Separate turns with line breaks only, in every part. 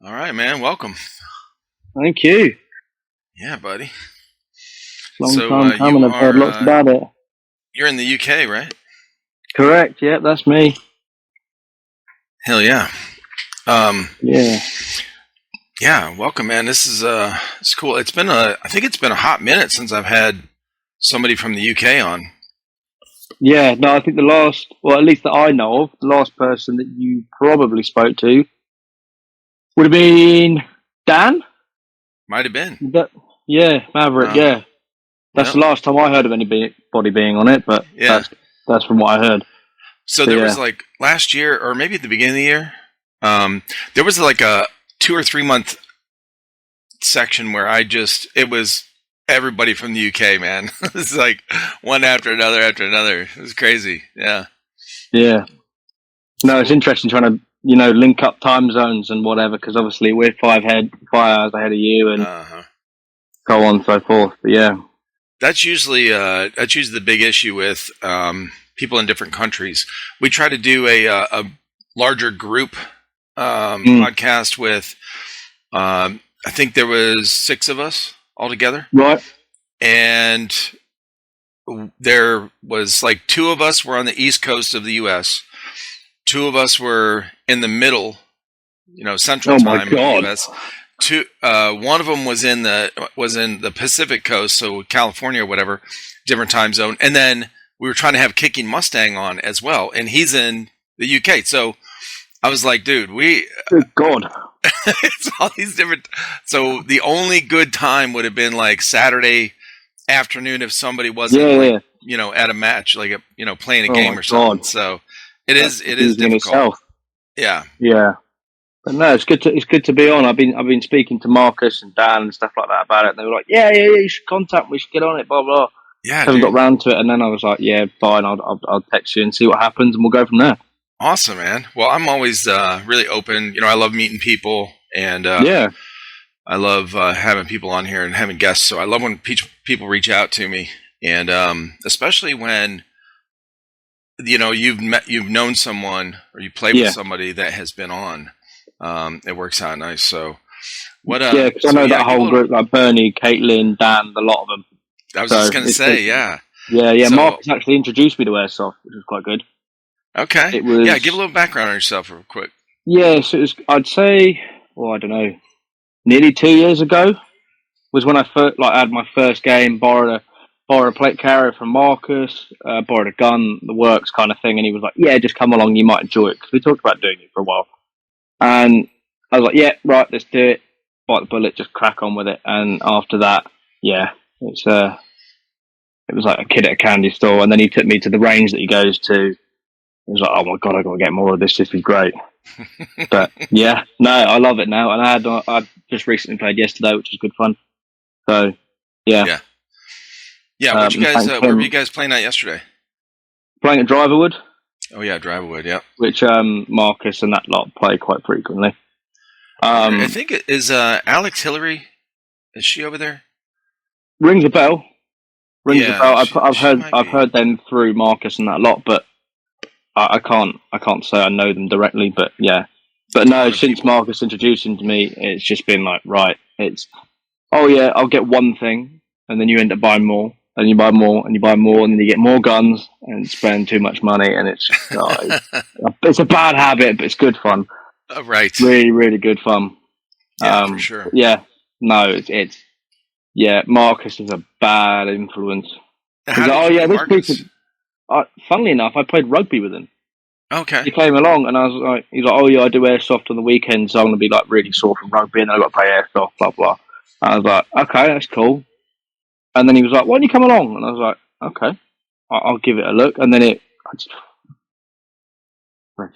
All right, man. Welcome.
Thank you.
Yeah, buddy.
Long time coming. I've heard lots about it.
You're in the UK, right?
Correct. Yep, that's me.
Hell yeah.
Yeah.
Yeah. Welcome, man. This is it's cool. I think it's been a hot minute since I've had somebody from the UK on.
Yeah. No, I think at least that I know of, the last person that you probably spoke to would have been Dan.
Might have been.
Maverick. Yeah. That's the last time I heard of anybody being on it, but that's from what I heard.
So there was like last year, or maybe at the beginning of the year, there was like a 2 or 3 month section where it was everybody from the UK, man. It's like one after another. It was crazy. Yeah.
Yeah. No, it's interesting trying to, link up time zones and whatever, because obviously we're 5 hours ahead of you and so on and so forth. But yeah.
That's usually the big issue with people in different countries. We try to do a larger group podcast with, I think there was 6 of us all together.
Right.
And there was like 2 of us were on the East Coast of the U.S. 2 of us were in the middle, Central time in the U.S. One of them was in the Pacific Coast, so California or whatever, different time zone. And then we were trying to have Kicking Mustang on as well, and he's in the UK. So I was like, dude,
good God.
It's all these different. So the only good time would have been like Saturday afternoon if somebody wasn't at a match, like playing a game or something. God. So it is difficult.
Itself.
Yeah.
Yeah. But no, it's good to be on. I've been speaking to Marcus and Dan and stuff like that about it, and they were like, yeah, you should contact me, we should get on it, blah blah.
Yeah,
haven't got round to it, and then I was like, yeah, fine, I'll text you and see what happens, and we'll go from there.
Awesome, man. Well, I'm always really open. I love meeting people, and I love having people on here and having guests. So I love when people reach out to me, and especially when you've known someone or you played with somebody that has been on. It works out nice. So what?
Yeah, because I know that whole group, like Bernie, Caitlin, Dan, a lot of them.
I was just going to say, yeah.
Yeah. So, Marcus actually introduced me to Airsoft, which was quite good.
Okay. Give a little background on yourself real quick.
Yeah, so it was, I'd say, I don't know, nearly 2 years ago was when I first, had my first game, borrowed a plate carrier from Marcus, borrowed a gun, the works kind of thing, and he was like, yeah, just come along, you might enjoy it, because we talked about doing it for a while. And I was like, yeah, right, let's do it. Bite the bullet, just crack on with it. And after that, it was like a kid at a candy store. And then he took me to the range that he goes to. He was like, oh my God, I've got to get more of this. This is great. But yeah, no, I love it now. And I just recently played yesterday, which was good fun. So yeah.
Yeah. Where were you guys playing at yesterday?
Playing at Driverwood.
Oh yeah, Driverwood, yeah.
Which Marcus and that lot play quite frequently.
I think it is Alex Hillary. Is she over there?
Rings a bell. I've heard them through Marcus and that lot, but I can't say I know them directly. But yeah, but no, since Marcus introduced him to me, it's just been like, right, it's I'll get one thing, and then you end up buying more. And you buy more, and you buy more, and then you get more guns, and spend too much money, and it's a bad habit, but it's good fun.
Right.
Really, really good fun.
Yeah, for sure.
Yeah. No, it's Marcus is a bad influence. Funnily enough, I played rugby with him.
Okay.
He came along, and I was like, he's like, oh yeah, I do Airsoft on the weekends, so I'm going to be like really sore from rugby, and then I've got to play Airsoft, blah, blah. And I was like, okay, that's cool. And then he was like, why don't you come along? And I was like, okay, I'll give it a look. And then I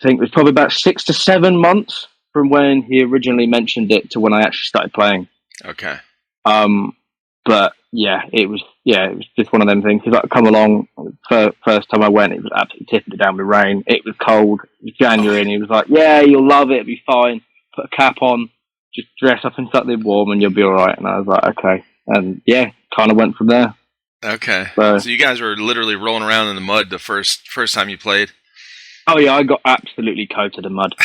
think it was probably about 6 to 7 months from when he originally mentioned it to when I actually started playing.
Okay.
But yeah, it was just one of them things. He's like, come along. First time I went, it was absolutely tipping it down with rain. It was cold. It was January, and he was like, yeah, you'll love it. It'll be fine. Put a cap on. Just dress up in something warm, and you'll be all right. And I was like, okay. And yeah, kind of went from there.
Okay. So you guys were literally rolling around in the mud the first time you played?
Oh yeah, I got absolutely coated in mud.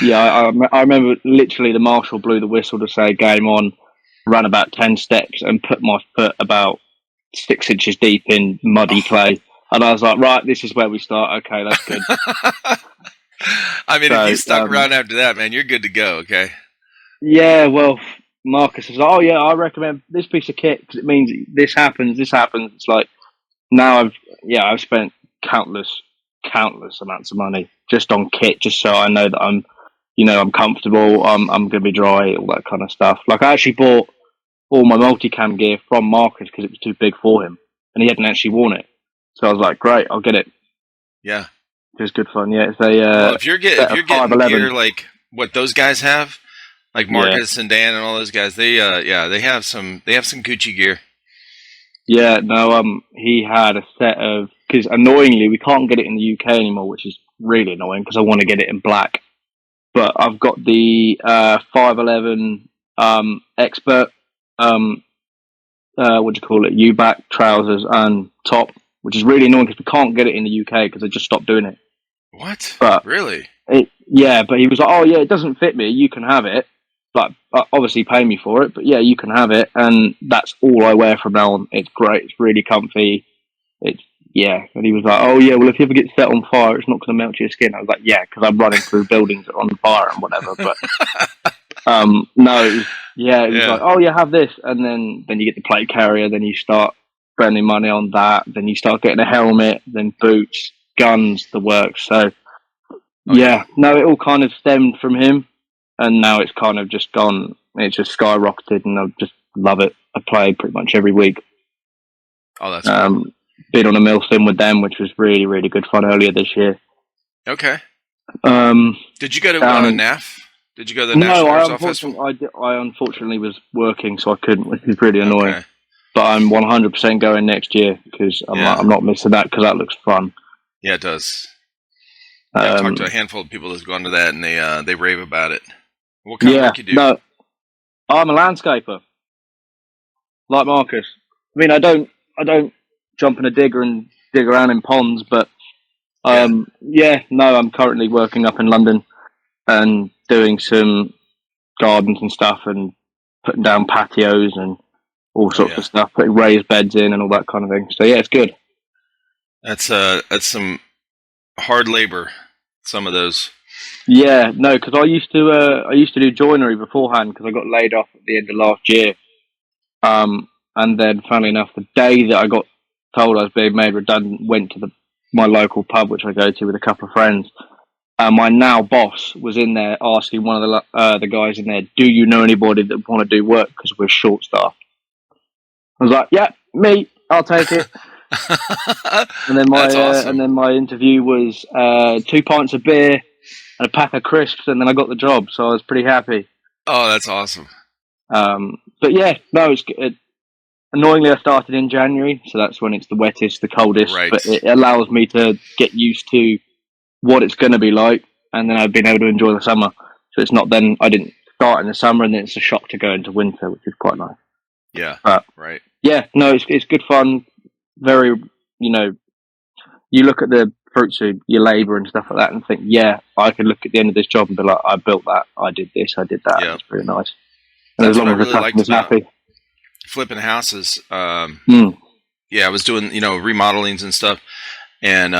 Yeah, I remember literally the marshal blew the whistle to say game on, ran about 10 steps and put my foot about 6 inches deep in muddy clay. And I was like, right, this is where we start. Okay, that's good.
I mean, if you stuck around after that, man, you're good to go, okay?
Yeah, well, Marcus is like, oh, yeah, I recommend this piece of kit because it means this happens, this happens. It's like, now I've spent countless amounts of money just on kit, just so I know that I'm comfortable, I'm going to be dry, all that kind of stuff. Like, I actually bought all my multicam gear from Marcus because it was too big for him, and he hadn't actually worn it. So I was like, great, I'll get it.
Yeah.
It was good fun. Yeah, it's a
well, if you're getting gear like what those guys have, like Marcus and Dan and all those guys, they have some Gucci gear.
Yeah, no, he had a set of, because annoyingly we can't get it in the UK anymore, which is really annoying because I want to get it in black. But I've got the 511 expert what do you call it, U-back trousers and top, which is really annoying because we can't get it in the UK because they just stopped doing it.
What?
But
really?
Yeah, but he was like, oh yeah, it doesn't fit me, you can have it. Like, obviously pay me for it, but yeah, you can have it, and that's all I wear from now on. It's great, it's really comfy. And he was like, oh yeah, well if you ever get set on fire, it's not going to melt your skin. I was like, yeah, because I'm running through buildings on fire and whatever. But no, it was like, oh yeah, have this, and then you get the plate carrier, then you start spending money on that, then you start getting a helmet, then boots, guns, the works. So it all kind of stemmed from him, and now it's kind of just gone. It's just skyrocketed, and I just love it. I play pretty much every week.
Oh, that's cool.
Been on a milsim with them, which was really, really good fun earlier this year.
Okay. Did you go to NAF? Did you go to the National Airsoft Festival?
I unfortunately was working, so I couldn't, which is really annoying. Okay. But I'm 100% going next year because I'm not missing that because that looks fun.
Yeah, it does. Yeah, I've talked to a handful of people that's gone to that, and they rave about it. What kind of work you do? No,
I'm a landscaper, like Marcus. I mean, I don't jump in a digger and dig around in ponds, but I'm currently working up in London and doing some gardens and stuff, and putting down patios and all sorts of stuff, putting raised beds in and all that kind of thing. So yeah, it's good.
That's some hard labor. Some of those.
Yeah, no, because I used to do joinery beforehand because I got laid off at the end of last year. And then, funnily enough, the day that I got told I was being made redundant, went to my local pub, which I go to with a couple of friends. My now boss was in there asking one of the guys in there, "Do you know anybody that want to do work? Because we're short staffed." I was like, "Yeah, me. I'll take it." And then my interview was 2 pints of beer and a pack of crisps, and then I got the job, so I was pretty happy.
Oh, that's awesome.
But yeah, no, annoyingly, I started in January, so that's when it's the wettest, the coldest. Right. But it allows me to get used to what it's going to be like, and then I've been able to enjoy the summer. So it's not then I didn't start in the summer, and then it's a shock to go into winter, which is quite nice.
Yeah.
But,
right.
Yeah, no, it's good fun. Very, you look at the fruits of your labour and stuff like that, and think, yeah, I could look at the end of this job and be like, I built that, I did this, I did that. Yeah. It's pretty nice. And
that's as long as the customer's happy. Flipping houses. Yeah, I was doing remodelings and stuff, and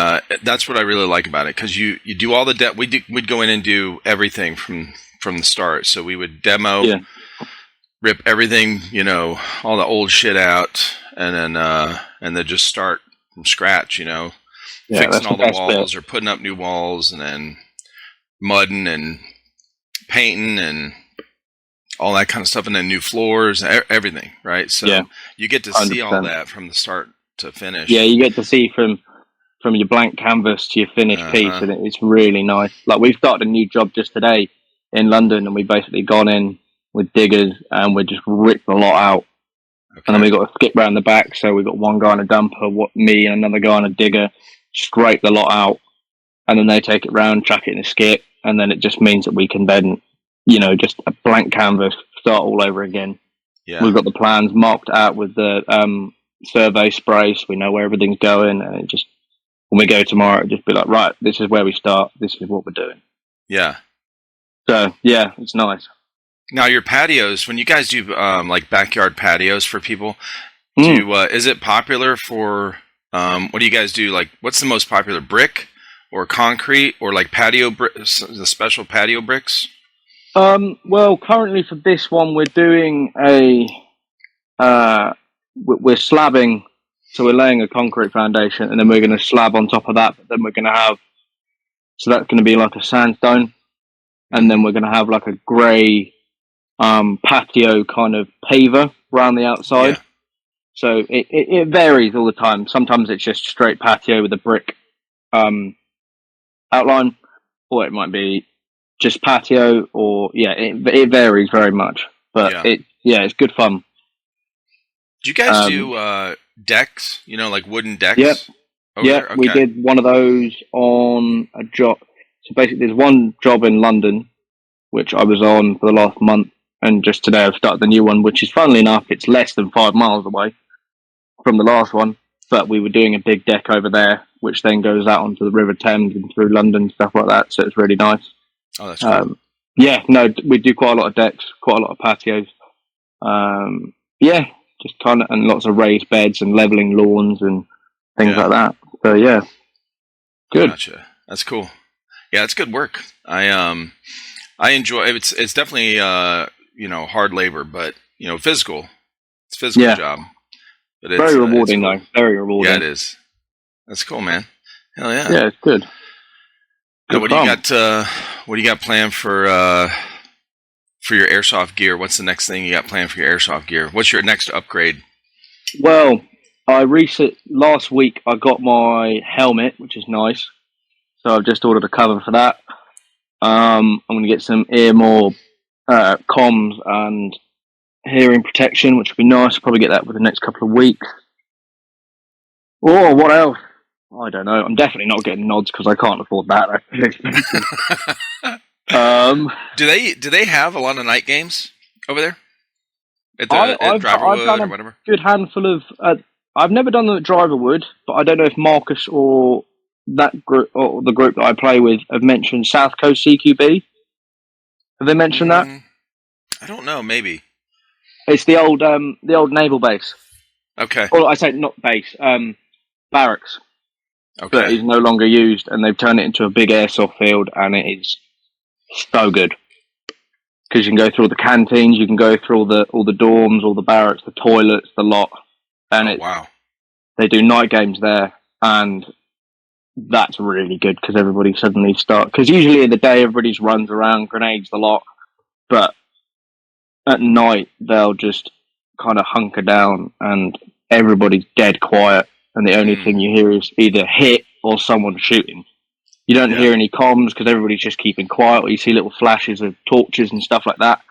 that's what I really like about it, because you do all the we'd go in and do everything from the start. So we would demo, rip everything, all the old shit out, and then just start from scratch, fixing all the walls or putting up new walls, and then mudding and painting and all that kind of stuff, and then new floors, everything, right? So you get to 100%. See all that from the start to finish. Yeah, you get to see from your blank canvas to your finished piece, and it's really nice. Like, we've started a new job just today in London, and we've basically gone in with diggers, and we just ripped the lot out. Okay. And then we got a skip round the back, so we've got one guy on a dumper, me and another guy on a digger, scrape the lot out, and then they take it round, chuck it in a skip, and then it just means that we can then, just a blank canvas, start all over again. Yeah. We've got the plans marked out with the survey spray, so we know where everything's going, and it just, when we go tomorrow, it'll just be like, right, this is where we start, this is what we're doing. Yeah.
So yeah, it's nice.
Now your patios, when you guys do like backyard patios for people, is it popular for what do you guys do? Like, what's the most popular, brick or concrete or like the special patio bricks?
Well, currently for this one, we're doing we're slabbing, so we're laying a concrete foundation, and then we're going to slab on top of that. But then we're going to have, so that's going to be like a sandstone, and then we're going to have like a grey patio kind of paver around the outside.
Yeah.
So it varies all the time. Sometimes it's just straight patio with a brick outline, or it might be just patio, or it varies very much. But it's good fun.
Do you guys do decks? You know, like wooden decks?
Yep. Yeah,
okay.
We did one of those on a job. So basically, there's one job in London, which I was on for the last month, and just today I've started the new one, which is, funnily enough, it's less than 5 miles away from the last one. But we were doing a big deck over there, which then goes out onto the River Thames and through London, stuff like that. So it's really nice.
Oh, that's cool.
We do quite a lot of decks, quite a lot of patios. Just kind of, and lots of raised beds and leveling lawns and things like that. So yeah, good.
Gotcha. That's cool. Yeah, it's good work. I enjoy it. It's definitely hard labor, but physical. It's a physical job. But it's
very rewarding, though. Very rewarding.
Yeah, it is. That's cool, man. Hell yeah.
Yeah, it's good.
What do you got? What do you got planned for your airsoft gear? What's the next thing you got planned for your airsoft gear? What's your next upgrade?
Well, last week I got my helmet, which is nice. So I've just ordered a cover for that. I'm going to get some more comms and hearing protection, which would be nice. Probably get that within the next couple of weeks. Oh, what else? I don't know. I'm definitely not getting nods because I can't afford that.
Do they have a lot of night games over there? At Driverwood
I've done
or whatever?
Good handful of. I've never done them at Driverwood, but I don't know if Marcus or that group or the group that I play with have mentioned South Coast CQB. Have they mentioned that?
I don't know. Maybe
it's the old naval base.
Okay.
Or I say not base, barracks.
Okay.
That is no longer used, and they've turned it into a big airsoft field, and it is so good. Because you can go through all the canteens, you can go through all the dorms, all the barracks, the toilets, the lot, and
wow.
They do night games there, and that's really good because everybody suddenly starts. Because usually in the day everybody just runs around, grenades the lot, but at night they'll just kind of hunker down, and everybody's dead quiet, and the only thing you hear is either hit or someone shooting. You don't hear any comms because everybody's just keeping quiet, or you see little flashes of torches and stuff like that.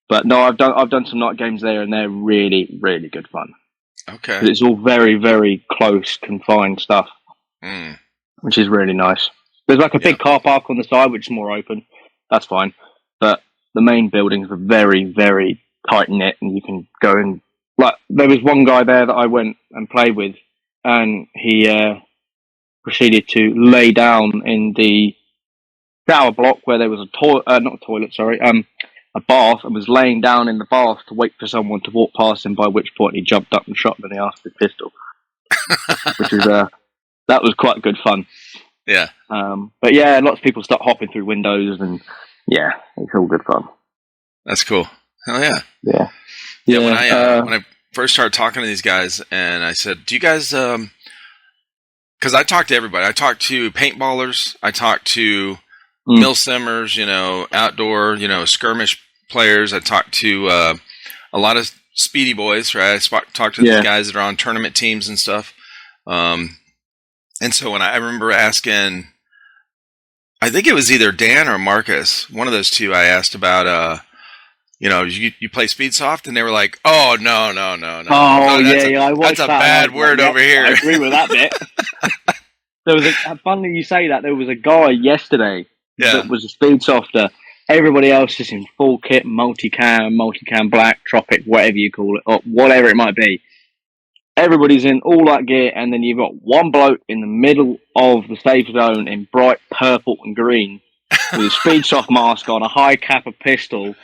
But no, I've done some night games there, and they're really, really good fun.
Okay.
It's all very, very close, confined stuff, which is really nice. There's like a big car park on the side, which is more open. That's fine. But the main buildings are very, very tight-knit, and you can go in. Like, there was one guy there that I went and played with, and he proceeded to lay down in the shower block where there was a bath, and was laying down in the bath to wait for someone to walk past him, by which point he jumped up and shot them in the arse with his pistol. Which is, that was quite good fun.
Yeah.
But yeah, lots of people start hopping through windows, and yeah, it's all good fun.
That's cool. Hell yeah.
Yeah.
Yeah, when I first started talking to these guys, and I said, do you guys, because I talked to everybody. I talked to paintballers. I talked to milsimmers, outdoor, skirmish players. I talked to a lot of speedy boys, right? I talked to the guys that are on tournament teams and stuff. And so when I remember asking, I think it was either Dan or Marcus, one of those two, I asked about, you play speedsoft, and they were like, "Oh no.
Oh
that's a bad word over here."
I agree with that bit. There was funny you say that. There was a guy yesterday that was a speedsofter. Everybody else is in full kit, multicam black, tropic, whatever you call it, or whatever it might be. Everybody's in all that gear, and then you've got one bloke in the middle of the safe zone in bright purple and green, with a speedsoft mask on, a high cap, a pistol,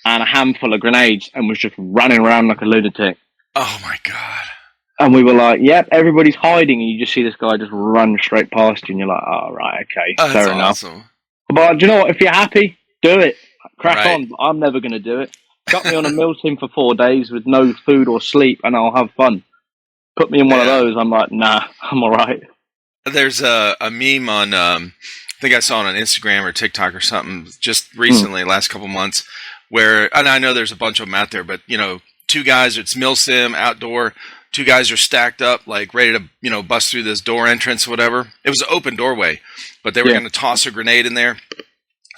and a handful of grenades, and was just running around like a lunatic.
Oh my god!
And we were like, "Yep, everybody's hiding," and you just see this guy just run straight past you, and you're like, "Oh, right, okay, fair enough."
Awesome.
But do you know what? If you're happy, do it. Crack
Right.
on. I'm never going to do it. Got me on a milsim for 4 days with no food or sleep, and I'll have fun. Put me in one of those, I'm like, nah, I'm all right.
There's a meme on, I think I saw it on Instagram or TikTok or something just recently, last couple months, where, and I know there's a bunch of them out there, but, you know, 2 guys, it's milsim, outdoor, 2 guys are stacked up, like ready to, you know, bust through this door entrance or whatever. It was an open doorway, but they were going to toss a grenade in there.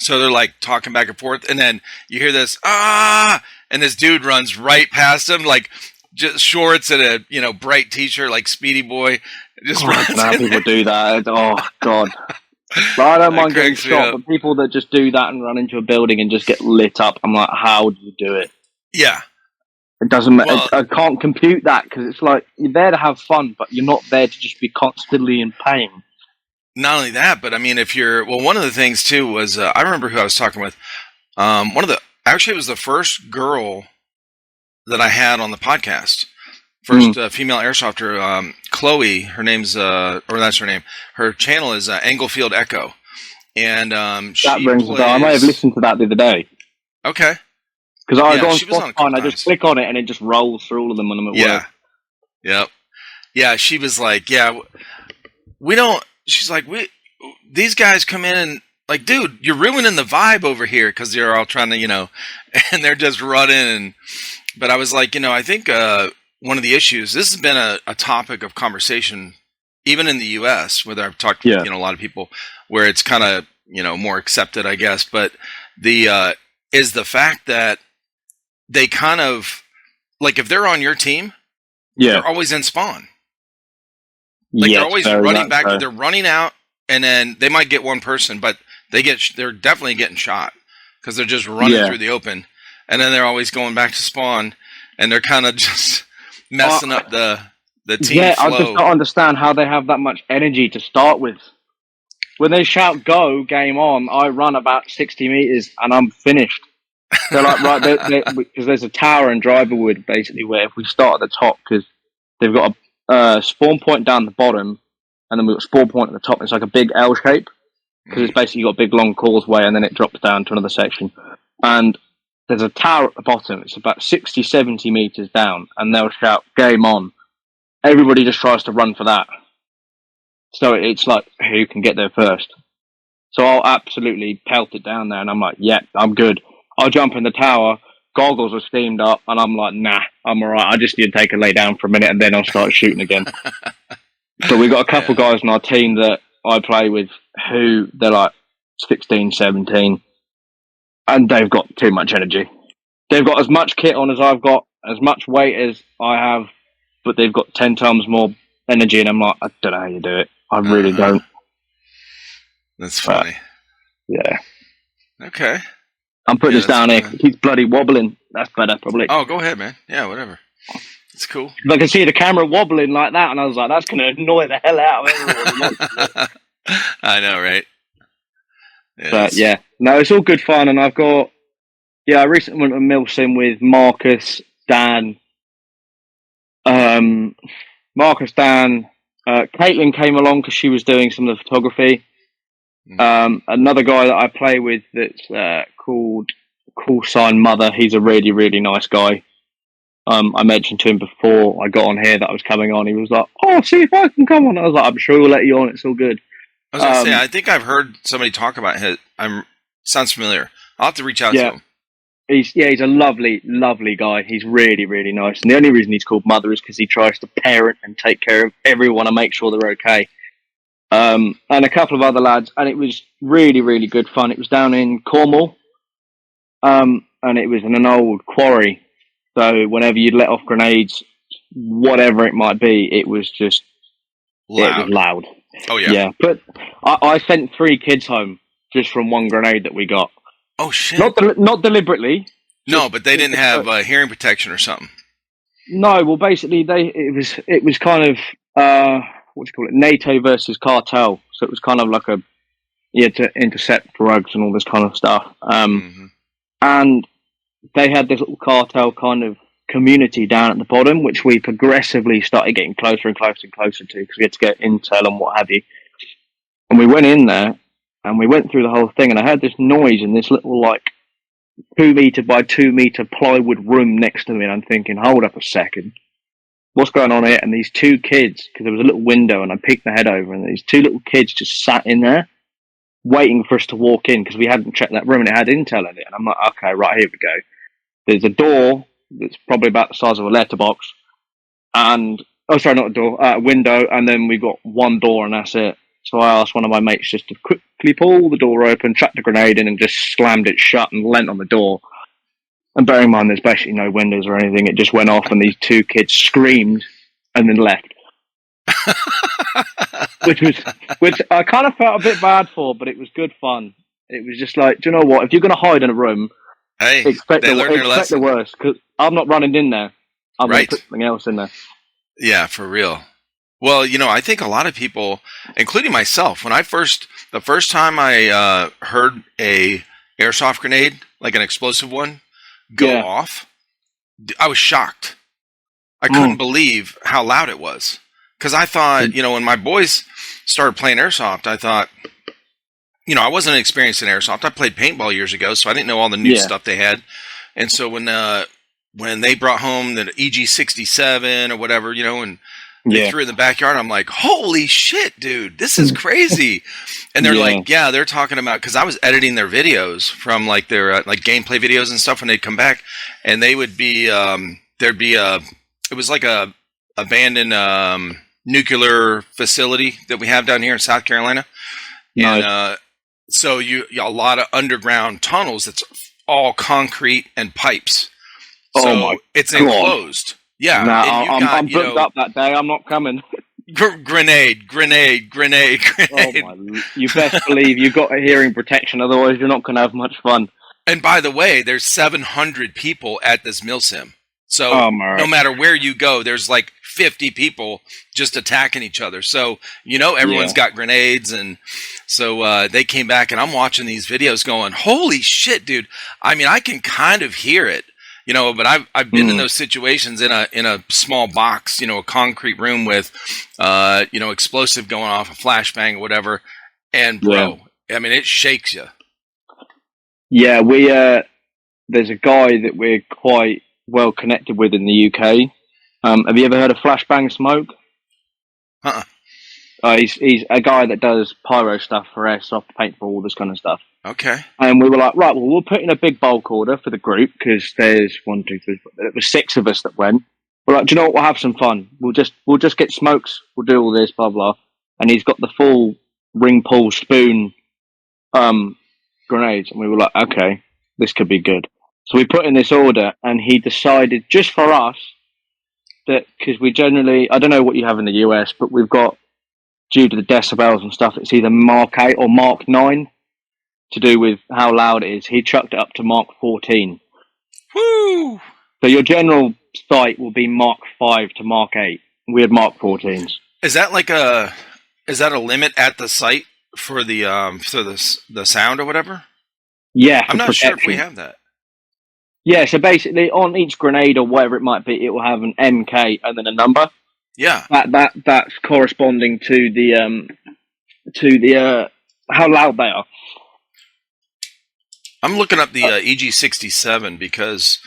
So they're like talking back and forth, and then you hear this, and this dude runs right past them, like just shorts and a, you know, bright t-shirt, like Speedy Boy. Just runs
Now people do that. Oh, God. But I don't mind getting shot, but people that just do that and run into a building and just get lit up, I'm like, how do you do it?
Yeah.
It doesn't matter. I can't compute that, because it's like, you're there to have fun, but you're not there to just be constantly in pain.
Not only that, but I mean, if you're, well, one of the things too was, I remember who I was talking with. Actually, it was the first girl that I had on the podcast. First female airsofter, Chloe, her name's, or that's her name. Her channel is Englefield Echo. And she
that rings a bell. I might have listened to that the other day.
Okay.
Because I go on Spotify and I just click on it and it just rolls through all of them when I'm at work.
Yep. Yeah, she was like, we don't, she's like, these guys come in and, like, dude, you're ruining the vibe over here, because they're all trying to, you know, and they're just running. But I was like, you know, I think one of the issues, this has been a topic of conversation, even in the U.S., where I've talked to, you know, a lot of people, where it's kind of, you know, more accepted, I guess. But is the fact that they kind of, like, if they're on your team, they're always in spawn. Like, they're always running back. They're running out, and then they might get one person, but they're definitely getting shot, because they're just running through the open, and then they're always going back to spawn, and they're kind of just messing up the team flow.
I just don't understand how they have that much energy to start with. When they shout "go, game on," I run about 60 meters and I'm finished. They're like, right, because there's a tower in Driverwood, basically, where if we start at the top, because they've got a spawn point down the bottom, and then we've got a spawn point at the top. It's like a big L shape, because it's basically got a big long causeway, and then it drops down to another section. And there's a tower at the bottom. It's about 60, 70 meters down, and they'll shout "game on." Everybody just tries to run for that. So it's like, who can get there first? So I'll absolutely pelt it down there, and I'm like, yeah, I'm good. I'll jump in the tower, goggles are steamed up, and I'm like, nah, I'm all right. I just need to take a lay down for a minute, and then I'll start shooting again. So we've got a couple guys on our team that I play with who, they're like 16, 17, and they've got too much energy. They've got as much kit on as I've got, as much weight as I have, but they've got 10 times more energy, and I'm like, I don't know how you do it. I really don't.
That's funny.
Yeah.
Okay.
I'm putting this down here. He's bloody wobbling. That's better, probably.
Oh, go ahead, man. Yeah, whatever. It's cool.
I can see the camera wobbling like that, and I was like, that's going to annoy the hell out of everyone.
I know, right?
Yeah, but yeah, no, it's all good fun, and I've got, I recently went to milsim with Marcus, Dan, Caitlin came along because she was doing some of the photography. Another guy that I play with that's called Call Sign Mother. He's a really, really nice guy. I mentioned to him before I got on here that I was coming on. He was like, "Oh, see if I can come on." I was like, "I'm sure we'll let you on. It's all good."
I was going to say, I think I've heard somebody talk about him. Sounds familiar. I'll have to reach out to him.
He's a lovely, lovely guy. He's really, really nice. And the only reason he's called Mother is because he tries to parent and take care of everyone and make sure they're okay. And a couple of other lads, and it was really, really good fun. It was down in Cornwall, and it was in an old quarry. So whenever you'd let off grenades, whatever it might be, it was just loud. It was loud.
Oh yeah.
Yeah, but I sent 3 kids home just from one grenade that we got.
Oh shit!
Not deliberately.
No, but they didn't have hearing protection or something.
No, well, basically it was kind of what do you call it? NATO versus cartel. So it was kind of like a to intercept drugs and all this kind of stuff.
Mm-hmm.
And they had this little cartel kind of community down at the bottom, which we progressively started getting closer and closer and closer to, because we had to get intel and what have you. And we went in there and we went through the whole thing, and I heard this noise in this little, like, 2 meter by 2 meter plywood room next to me, and I'm thinking, hold up a second, what's going on here? And these two kids, because there was a little window, and I peeked my head over, and these two little kids just sat in there waiting for us to walk in, because we hadn't checked that room and it had intel in it. And I'm like, okay, right, here we go. There's a door that's probably about the size of a letterbox, and not a door, a window, and then we got one door, and that's it. So I asked one of my mates just to quickly pull the door open, chucked a grenade in, and just slammed it shut and leant on the door. And bearing in mind there's basically no windows or anything, it just went off, and these two kids screamed and then left. which I kind of felt a bit bad for, but it was good fun. It was just like, do you know what? If you're going to hide in a room, expect the worst, because I'm not running in there. I'm going to put something else in there.
Yeah, for real. Well, I think a lot of people, including myself, the first time I heard a airsoft grenade, like an explosive one, go off, I was shocked. I couldn't believe how loud it was. Because I thought, when my boys started playing airsoft, I thought, I wasn't experienced in airsoft. I played paintball years ago, so I didn't know all the new stuff they had. And so when they brought home the EG67 or whatever, and they threw it in the backyard, I'm like, holy shit, dude, this is crazy. And they're like, they're talking about, because I was editing their videos from like their like gameplay videos and stuff when they'd come back, and they would be, it was like a abandoned nuclear facility that we have down here in South Carolina. Nice. And so a lot of underground tunnels that's all concrete and pipes. So it's enclosed. Yeah,
I'm booked up that day. I'm not coming.
Grenade.
Oh you best believe you've got a hearing protection, otherwise you're not going to have much fun.
And by the way, there's 700 people at this milsim. So no matter where you go, there's like 50 people just attacking each other. So, everyone's got grenades. And so they came back, and I'm watching these videos going, holy shit, dude. I mean, I can kind of hear it. But I've been in those situations in a small box, a concrete room with, explosive going off, a flashbang or whatever. And bro, I mean, it shakes you.
Yeah, there's a guy that we're quite well connected with in the UK. Have you ever heard of Flashbang Smoke? He's a guy that does pyro stuff for airsoft, paintball, all this kind of stuff.
Okay.
And we were like, right, well, we'll put in a big bulk order for the group, because there's 1, 2, 3, 4, there was 6 of us that went. We're like, do you know what? We'll have some fun. We'll just get smokes. We'll do all this, blah blah. And he's got the full ring pull spoon grenades, and we were like, okay, this could be good. So we put in this order, and he decided just for us that, because we generally, I don't know what you have in the US, but we've got, due to the decibels and stuff, it's either Mark 8 or Mark 9 to do with how loud it is. He chucked it up to Mark 14.
Woo!
So your general sight will be Mark 5 to Mark 8. We had Mark 14s.
Is that a limit at the site for the sound or whatever?
Yeah,
I'm not sure if we have that.
Yeah, so basically on each grenade or whatever it might be, it will have an MK and then a number.
Yeah.
That's corresponding to the how loud they are.
I'm looking up the EG67 because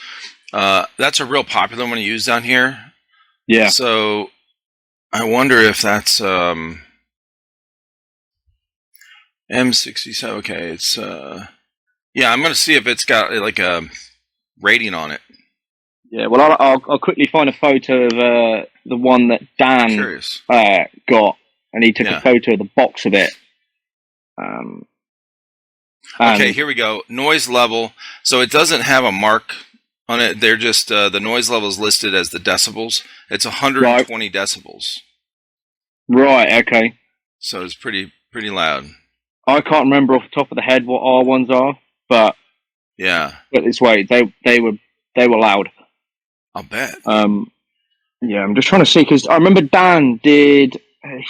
that's a real popular one to use down here.
Yeah.
So I wonder if that's M67. Okay, it's I'm going to see if it's got like a rating on it.
Yeah, well, I'll quickly find a photo of the one that Dan got, and he took a photo of the box of it.
Okay, here we go. Noise level. So it doesn't have a mark on it. They're just the noise level is listed as the decibels. It's 120 decibels.
Right. Okay.
So it's pretty loud.
I can't remember off the top of the head what our ones are, but
yeah.
But this way, they were loud.
I'll bet.
Yeah, I'm just trying to see, because I remember Dan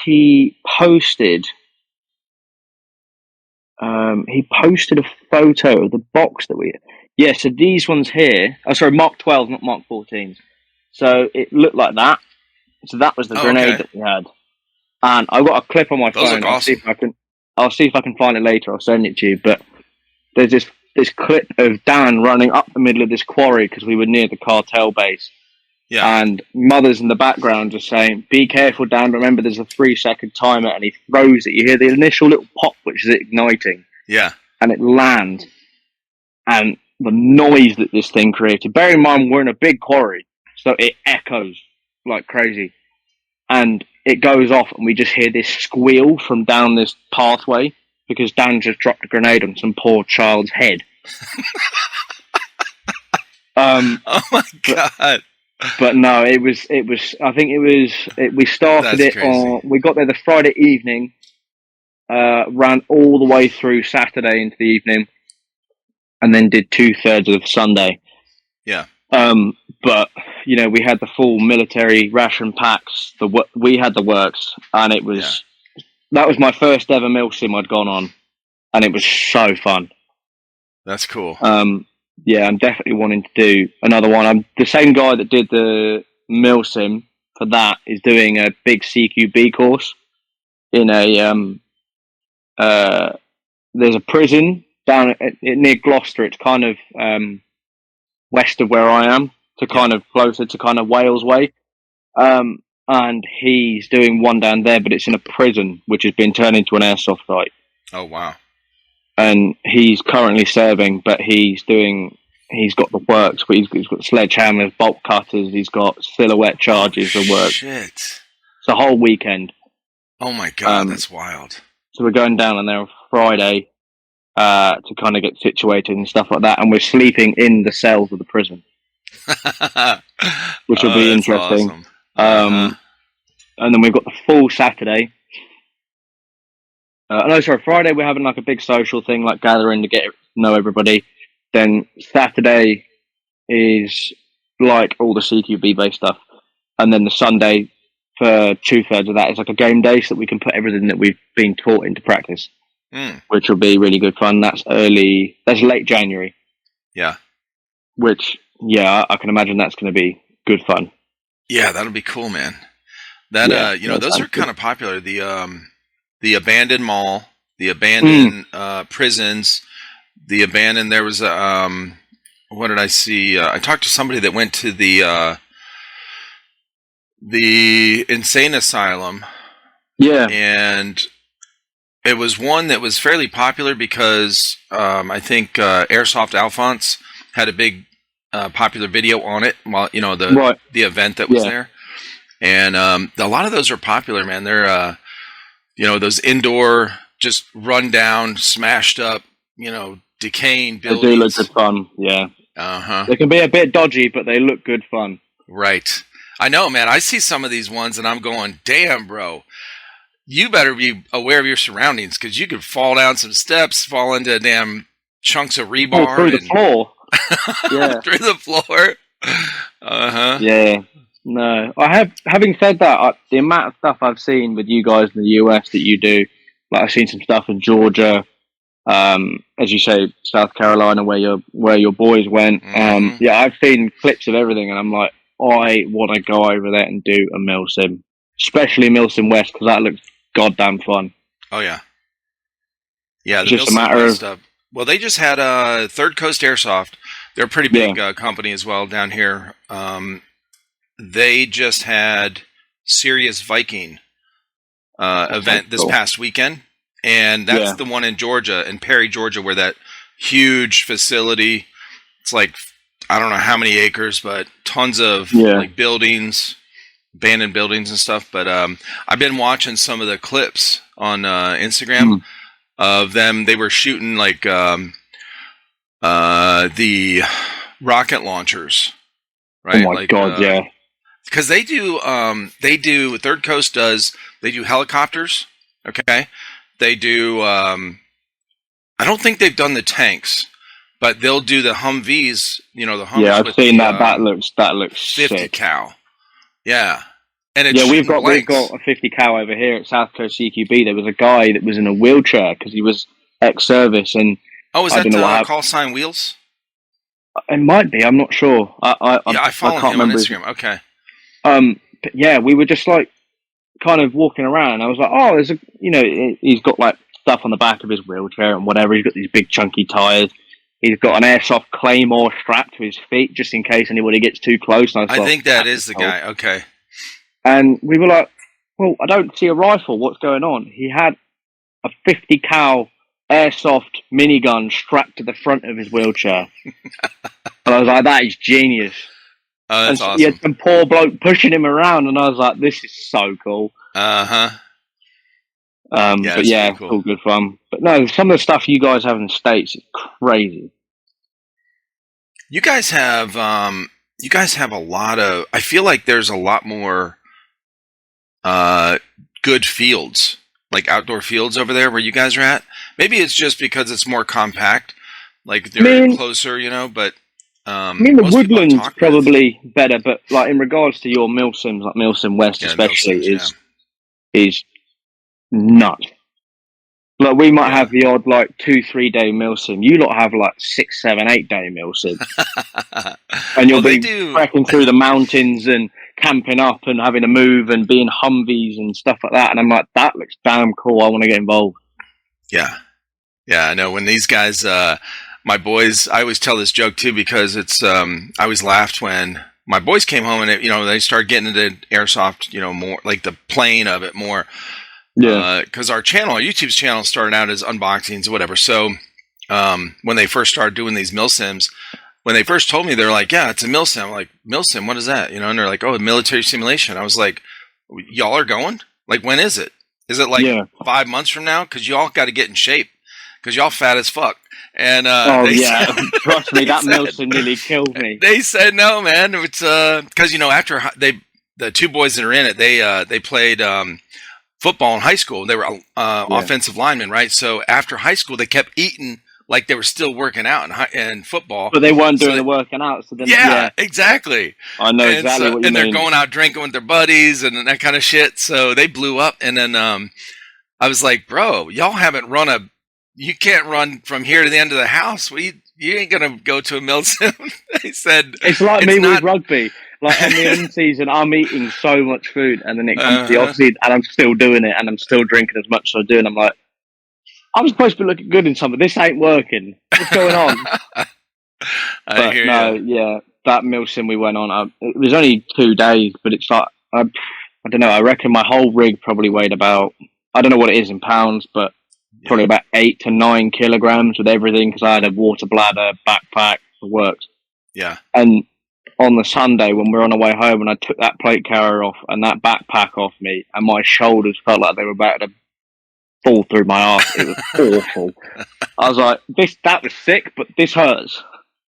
he posted He posted a photo of the box that we. Yeah, so these ones here. Oh, sorry, Mark 12, not Mark 14s. So it looked like that. So that was the grenade that we had. And I got a clip on my phone.
Look awesome.
I'll see if I can find it later. I'll send it to you. But there's this clip of Dan running up the middle of this quarry because we were near the cartel base.
Yeah.
And Mother's in the background just saying, "Be careful, Dan. Remember, there's a 3-second timer." And he throws it. You hear the initial little pop, which is igniting.
Yeah.
And it lands. And the noise that this thing created. Bear in mind, we're in a big quarry, so it echoes like crazy. And it goes off, and we just hear this squeal from down this pathway because Dan just dropped a grenade on some poor child's head.
Oh my god!
But no, it was. I think it was. We started it on. We got there the Friday evening, ran all the way through Saturday into the evening, and then did 2/3 of Sunday.
Yeah.
But we had the full military ration packs. We had the works, and it was that was my first ever milsim I'd gone on, and it was so fun.
That's cool.
Yeah, I'm definitely wanting to do another one. I'm the same guy that did the milsim for that is doing a big CQB course in a there's a prison down near Gloucester. It's kind of west of where I am, to kind of closer to kind of Wales way. And he's doing one down there, but it's in a prison, which has been turned into an airsoft site.
Oh, wow.
And he's currently serving, but he's got the works, but he's got sledgehammers, bolt cutters, he's got silhouette charges of work.
Shit.
It's a whole weekend.
Oh my god, that's wild.
So we're going down there on Friday to kind of get situated and stuff like that, and we're sleeping in the cells of the prison, which will be interesting. Awesome. And then we've got the full Saturday. Friday we're having like a big social thing, like gathering to get to know everybody. Then Saturday is like all the CQB based stuff, and then the Sunday for 2/3 of that is like a game day, so that we can put everything that we've been taught into practice, which will be really good fun. That's late January. Yeah. Which, I can imagine that's going to be good fun.
Yeah, that'll be cool, man. That those are kind of popular. The abandoned mall, the abandoned prisons, the abandoned. There was what did I see? I talked to somebody that went to the insane asylum. Yeah, and it was one that was fairly popular because I think Airsoft Alphonse had a big popular video on it while the event that was there, and a lot of those are popular, man. They're those indoor, just run down, smashed up, decaying buildings.
They do look good fun, yeah. They can be a bit dodgy, but they look good fun.
Right. I know, man. I see some of these ones, and I'm going, damn, bro. You better be aware of your surroundings, because you could fall down some steps, fall into damn chunks of rebar.
Through the floor.
Yeah. Through the floor.
Yeah. No, having said that, the amount of stuff I've seen with you guys in the US that you do, like I've seen some stuff in Georgia, as you say, South Carolina, where your boys went. I've seen clips of everything, and I'm like, I want to go over there and do a milsim, especially milsim West, because that looks goddamn fun.
Oh yeah, yeah.
It's just a matter of
stuff. Well, they just had Third Coast Airsoft. They're a pretty big company as well down here. They just had Sirius Viking event this past weekend, and that's the one in Georgia, in Perry, Georgia, where that huge facility. It's like I don't know how many acres, but tons of like buildings, abandoned buildings and stuff. But I've been watching some of the clips on Instagram of them. They were shooting like the rocket launchers, right?
Oh my god, yeah.
Because they do Third Coast they do helicopters, okay? They do, I don't think they've done the tanks, but they'll do the Humvees, the Humvees.
Yeah, I've seen that. That looks
50
sick.
cal. Yeah. And
we've got a 50 cal over here at South Coast CQB. There was a guy that was in a wheelchair because he was ex-service, and
Oh, is
I
that
don't know what happened.
call sign Wheels?
It might be. I'm not sure.
I follow
can't
him on
remember.
Instagram. Okay.
But yeah, we were just like kind of walking around. And I was like, oh, there's a, he's got like stuff on the back of his wheelchair and whatever. He's got these big chunky tires. He's got an Airsoft Claymore strapped to his feet just in case anybody gets too close. And
I think that is the guy. Okay.
And we were like, well, I don't see a rifle. What's going on? He had a 50 cal Airsoft minigun strapped to the front of his wheelchair. And I was like, that is genius.
That's awesome.
He had some poor bloke pushing him around, and I was like, this is so cool.
Uh-huh.
But yeah,
cool.
All good fun. But no, some of the stuff you guys have in the States is crazy.
You guys have a lot of, I feel like there's a lot more good fields, like outdoor fields over there where you guys are at. Maybe it's just because it's more compact, like they're closer, but
the woodland's probably better, but like in regards to your milsims, like Milsim West especially, is nuts. Like we might have the odd like 2-3 day milsim. You lot have like 6, 7, 8 day milsim, and you'll be trekking through the mountains and camping up and having to move and being Humvees and stuff like that. And I'm like, that looks damn cool. I want to get involved.
Yeah, I know when these guys. My boys, I always tell this joke too because it's. I always laughed when my boys came home and they started getting into airsoft, more like the playing of it more. Yeah. Because our YouTube's channel started out as unboxings or whatever. So when they first started doing these milsims, when they first told me, they're like, "Yeah, it's a milsim." I'm like, "Milsim, what is that?" And they're like, "Oh, military simulation." I was like, "Y'all are going? Like, when is it? Is it like 5 months from now? Because y'all got to get in shape because y'all fat as fuck." And
trust me, that milsim nearly killed me.
They said, "No, man, it's because after the two boys that are in it, they played football in high school. They were offensive linemen, right? So after high school, they kept eating like they were still working out in football,
but they weren't doing the working out. So then,
exactly.
I know exactly what you mean.
And they're going out drinking with their buddies and that kind of shit. So they blew up. And then I was like, "Bro, y'all haven't run you can't run from here to the end of the house. Well, you ain't gonna go to a milsim." They said
it's like me with rugby. Like on the in season, I'm eating so much food, and then it comes to the off season, and I'm still doing it, and I'm still drinking as much as I do, and I'm like, I'm supposed to be looking good in summer. This ain't working. What's going on?
I hear you.
Yeah, that milsim we went on, it was only 2 days, but it's like I don't know. I reckon my whole rig probably weighed about, I don't know what it is in pounds, but probably about 8 to 9 kilograms with everything because I had a water bladder, backpack, the works.
Yeah,
and on the Sunday when we were on our way home and I took that plate carrier off and that backpack off me and my shoulders felt like they were about to fall through my arse. It was awful. I was like, that was sick, but this hurts.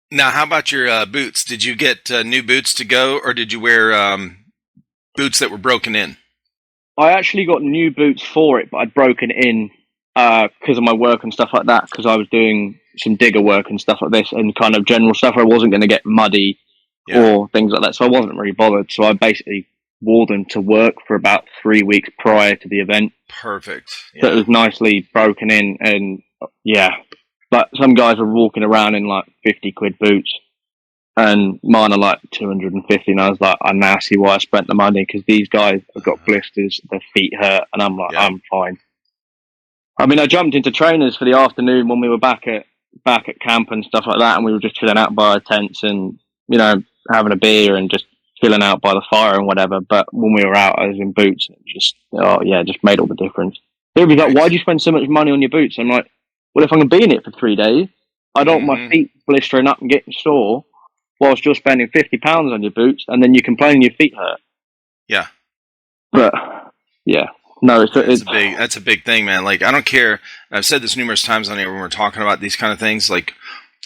Now, how about your boots? Did you get new boots to go or did you wear boots that were broken in?
I actually got new boots for it, but I'd broken in because of my work and stuff like that because I was doing some digger work and stuff like this and kind of general stuff. I wasn't going to get muddy or things like that. So I wasn't really bothered. So I basically wore them to work for about 3 weeks prior to the event.
Perfect. Yeah.
So it was nicely broken in. And like some guys were walking around in like 50 quid boots and mine are like 250. And I was like, I now see why I spent the money because these guys have got blisters, their feet hurt. And I'm like, I'm fine. I mean, I jumped into trainers for the afternoon when we were back at camp and stuff like that. And we were just chilling out by our tents and, having a beer and just chilling out by the fire and whatever. But when we were out, I was in boots. And it just made all the difference. They would be like, why'd you spend so much money on your boots? I'm like, well, if I'm going to be in it for 3 days, I don't want my feet blistering up and getting sore whilst you're spending £50 on your boots and then you complain your feet hurt.
Yeah.
But, yeah. No,
that's a big thing, man. Like, I don't care. I've said this numerous times on here when we're talking about these kind of things. Like,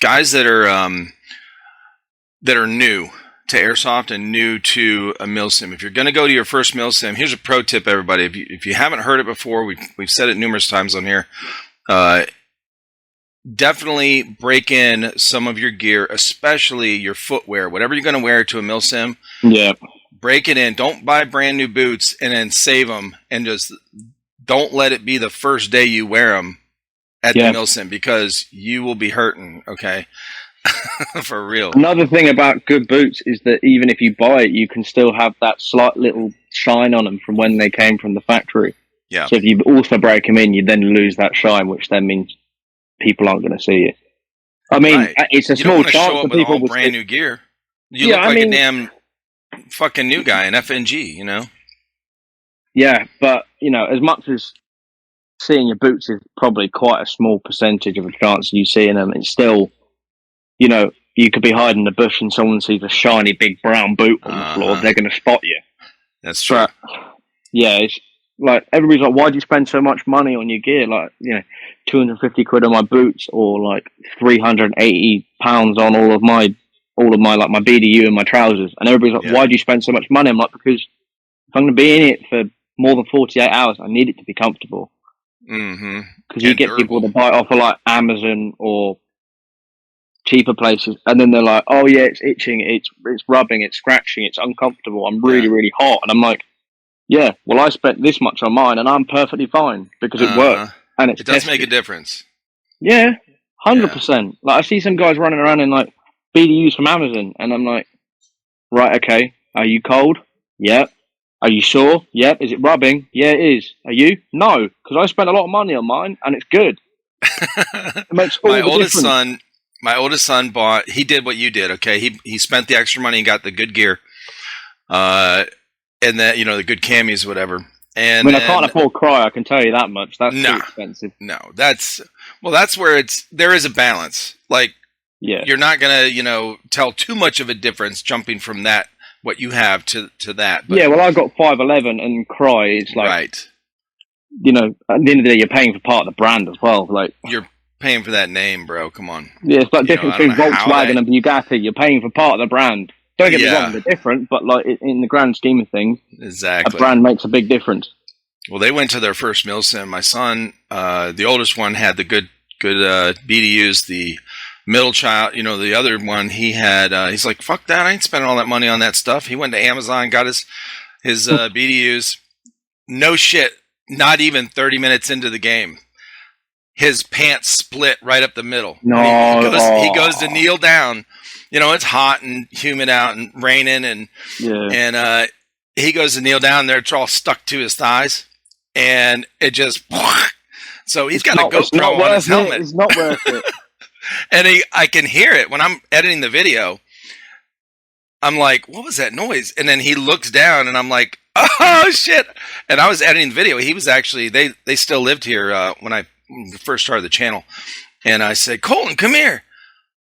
guys that are new to airsoft and new to a milsim. If you're going to go to your first milsim, here's a pro tip, everybody. If you haven't heard it before, we've said it numerous times on here. Definitely break in some of your gear, especially your footwear, whatever you're going to wear to a milsim.
Yeah.
Break it in. Don't buy brand new boots and then save them and just don't let it be the first day you wear them at the milsim because you will be hurting. Okay, for real.
Another thing about good boots is that even if you buy it, you can still have that slight little shine on them from when they came from the factory.
Yeah.
So if you also break them in, you then lose that shine, which then means people aren't going to see it. I mean, it's a small chance for people with
brand new gear. You look like a damn fucking new guy in FNG, you know?
Yeah, but, you know, as much as seeing your boots is probably quite a small percentage of a chance of you seeing them, it's still, you know, you could be hiding in the bush and someone sees a shiny big brown boot on the floor, they're going to spot you.
That's true.
But, yeah, it's like, everybody's like, why do you spend so much money on your gear? Like, you know, 250 quid on my boots, or like 380 pounds on all of my like my BDU and my trousers. And everybody's like, why do you spend so much money? I'm like, because if I'm going to be in it for more than 48 hours, I need it to be comfortable. Because you get people to buy it off of like Amazon or cheaper places, and then they're like, oh yeah, it's itching, it's rubbing, it's scratching, it's uncomfortable, I'm really, really hot. And I'm like, yeah, well, I spent this much on mine and I'm perfectly fine because it works. And it
does make a difference.
Yeah, 100%. Like, I see some guys running around in like BDUs from Amazon, and I'm like, right, okay, are you cold? Yep. Are you sure? Yep. Is it rubbing? Yeah, it is. Are you? No, because I spent a lot of money on mine and it's good. It makes all the difference.
My oldest son bought. He did what you did. Okay, he spent the extra money and got the good gear, and that, you know, the good camis, whatever. And
I mean, I can't afford Cry. I can tell you that much. That's too expensive.
No, that's where there is a balance. Like, you're not gonna, you know, tell too much of a difference jumping from that what you have to that. But,
yeah, well, I've got 511 and Cry. It's like, you know, at the end of the day, you're paying for part of the brand as well. Like,
you're paying for that name, bro. Come on.
Yeah, it's like different between Volkswagen and Bugatti. You're paying for part of the brand. Don't get me wrong, they're different, but like in the grand scheme of things, a brand makes a big difference.
Well, they went to their first milsim. My son, the oldest one, had the good BDUs. The middle child, you know, the other one, he had. He's like, fuck that! I ain't spending all that money on that stuff. He went to Amazon, got his BDUs. No shit. Not even 30 minutes into the game, his pants split right up the middle.
No,
he goes to kneel down. You know, it's hot and humid out and raining, and he goes to kneel down there. It's all stuck to his thighs, and it just. So he's got a GoPro on his helmet.
It's not worth it.
And I can hear it when I'm editing the video. I'm like, what was that noise? And then he looks down, and I'm like, oh shit! And I was editing the video. He was actually they still lived here when I first started the channel, and I said, Colton, come here.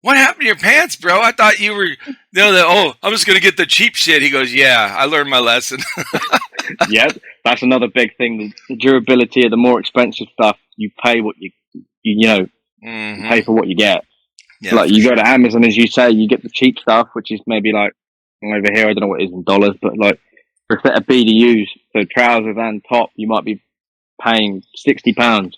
What happened to your pants, bro? I thought you were, you know, I'm just going to get the cheap shit. He goes, yeah, I learned my lesson.
Yeah, that's another big thing. The durability of the more expensive stuff, you pay what you pay for what you get. Yeah, like, you go to Amazon, as you say, you get the cheap stuff, which is maybe like, over here, I don't know what it is in dollars, but like, for a set of BDUs, so trousers and top, you might be paying £60.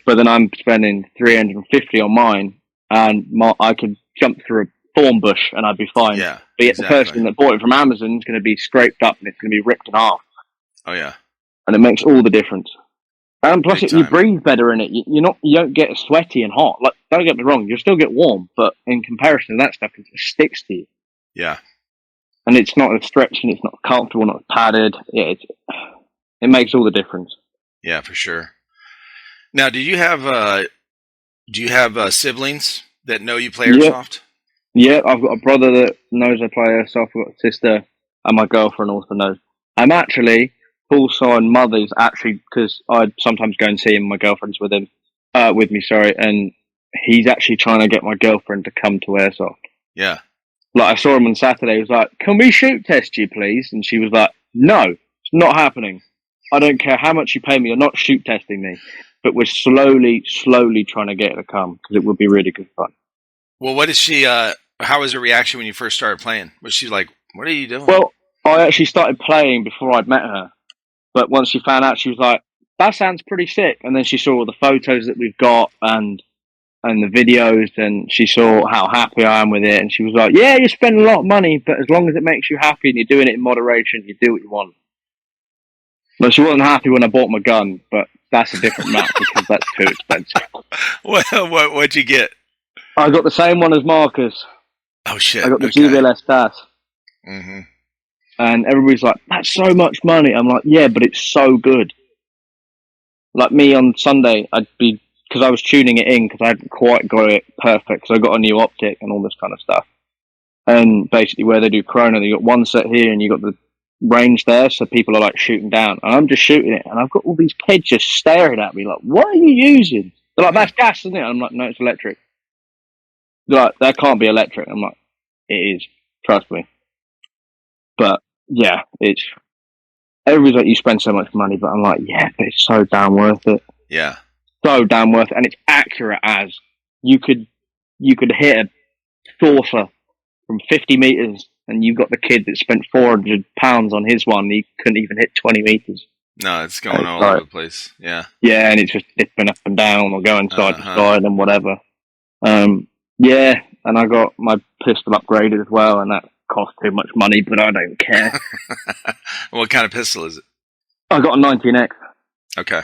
But then I'm spending $350 on mine, and I could jump through a thorn bush and I'd be fine.
Yeah,
but yet the person that bought it from Amazon is going to be scraped up and it's going to be ripped in half.
Oh yeah,
and it makes all the difference. And plus, you breathe better in it. You don't get sweaty and hot. Like, don't get me wrong, you'll still get warm, but in comparison to that stuff, it just sticks to you.
Yeah, and
it's not as stretching, it's not comfortable, not padded. Yeah, it makes all the difference.
Yeah, for sure. Now, do you have siblings that know you play Airsoft?
Yeah, I've got a brother that knows I play Airsoft. I've got a sister, and my girlfriend also knows. I'm actually full-sign mother's, actually, because I sometimes go and see him. My girlfriend's with me, and he's actually trying to get my girlfriend to come to Airsoft.
Yeah.
Like, I saw him on Saturday. He was like, can we shoot test you, please? And she was like, no, it's not happening. I don't care how much you pay me. You're not shoot testing me. But we're slowly trying to get her to come because it would be really good fun.
Well, what is she? How was her reaction when you first started playing? Was she like, "What are you doing?"
Well, I actually started playing before I'd met her, but once she found out, she was like, "That sounds pretty sick." And then she saw all the photos that we've got and the videos, and she saw how happy I am with it, and she was like, "Yeah, you spend a lot of money, but as long as it makes you happy and you're doing it in moderation, you do what you want." But she wasn't happy when I bought my gun, but that's a different map because that's too expensive.
What'd you get?
I got the same one as Marcus.
Oh shit!
I got the
okay.
GVLS DAS.
Mm-hmm.
And everybody's like, "That's so much money." I'm like, "Yeah, but it's so good." Like me on Sunday, because I was tuning it in because I hadn't quite got it perfect. So I got a new optic and all this kind of stuff. And basically, where they do Corona, you got one set here and you got the range there, so people are like shooting down, and I'm just shooting it, and I've got all these kids just staring at me like, "What are you using?" They're like, "That's gas, isn't it?" I'm like, "No, it's electric." They're like, "That can't be electric." I'm like, "It is, trust me." But yeah, it's everybody's like, "You spend so much money," but I'm like, "Yeah, but it's so damn worth it."
Yeah,
So damn worth it, and it's accurate as you could hit a saucer from 50 meters, and you got the kid that spent £400 on his one. He couldn't even hit 20 meters.
no, it's going all over the place. Yeah,
yeah, and it's just dipping up and down or going side to side and whatever. Yeah, and I got my pistol upgraded as well, and that cost too much money, but I don't care.
What kind of pistol is it?
I got a 19X.
Okay.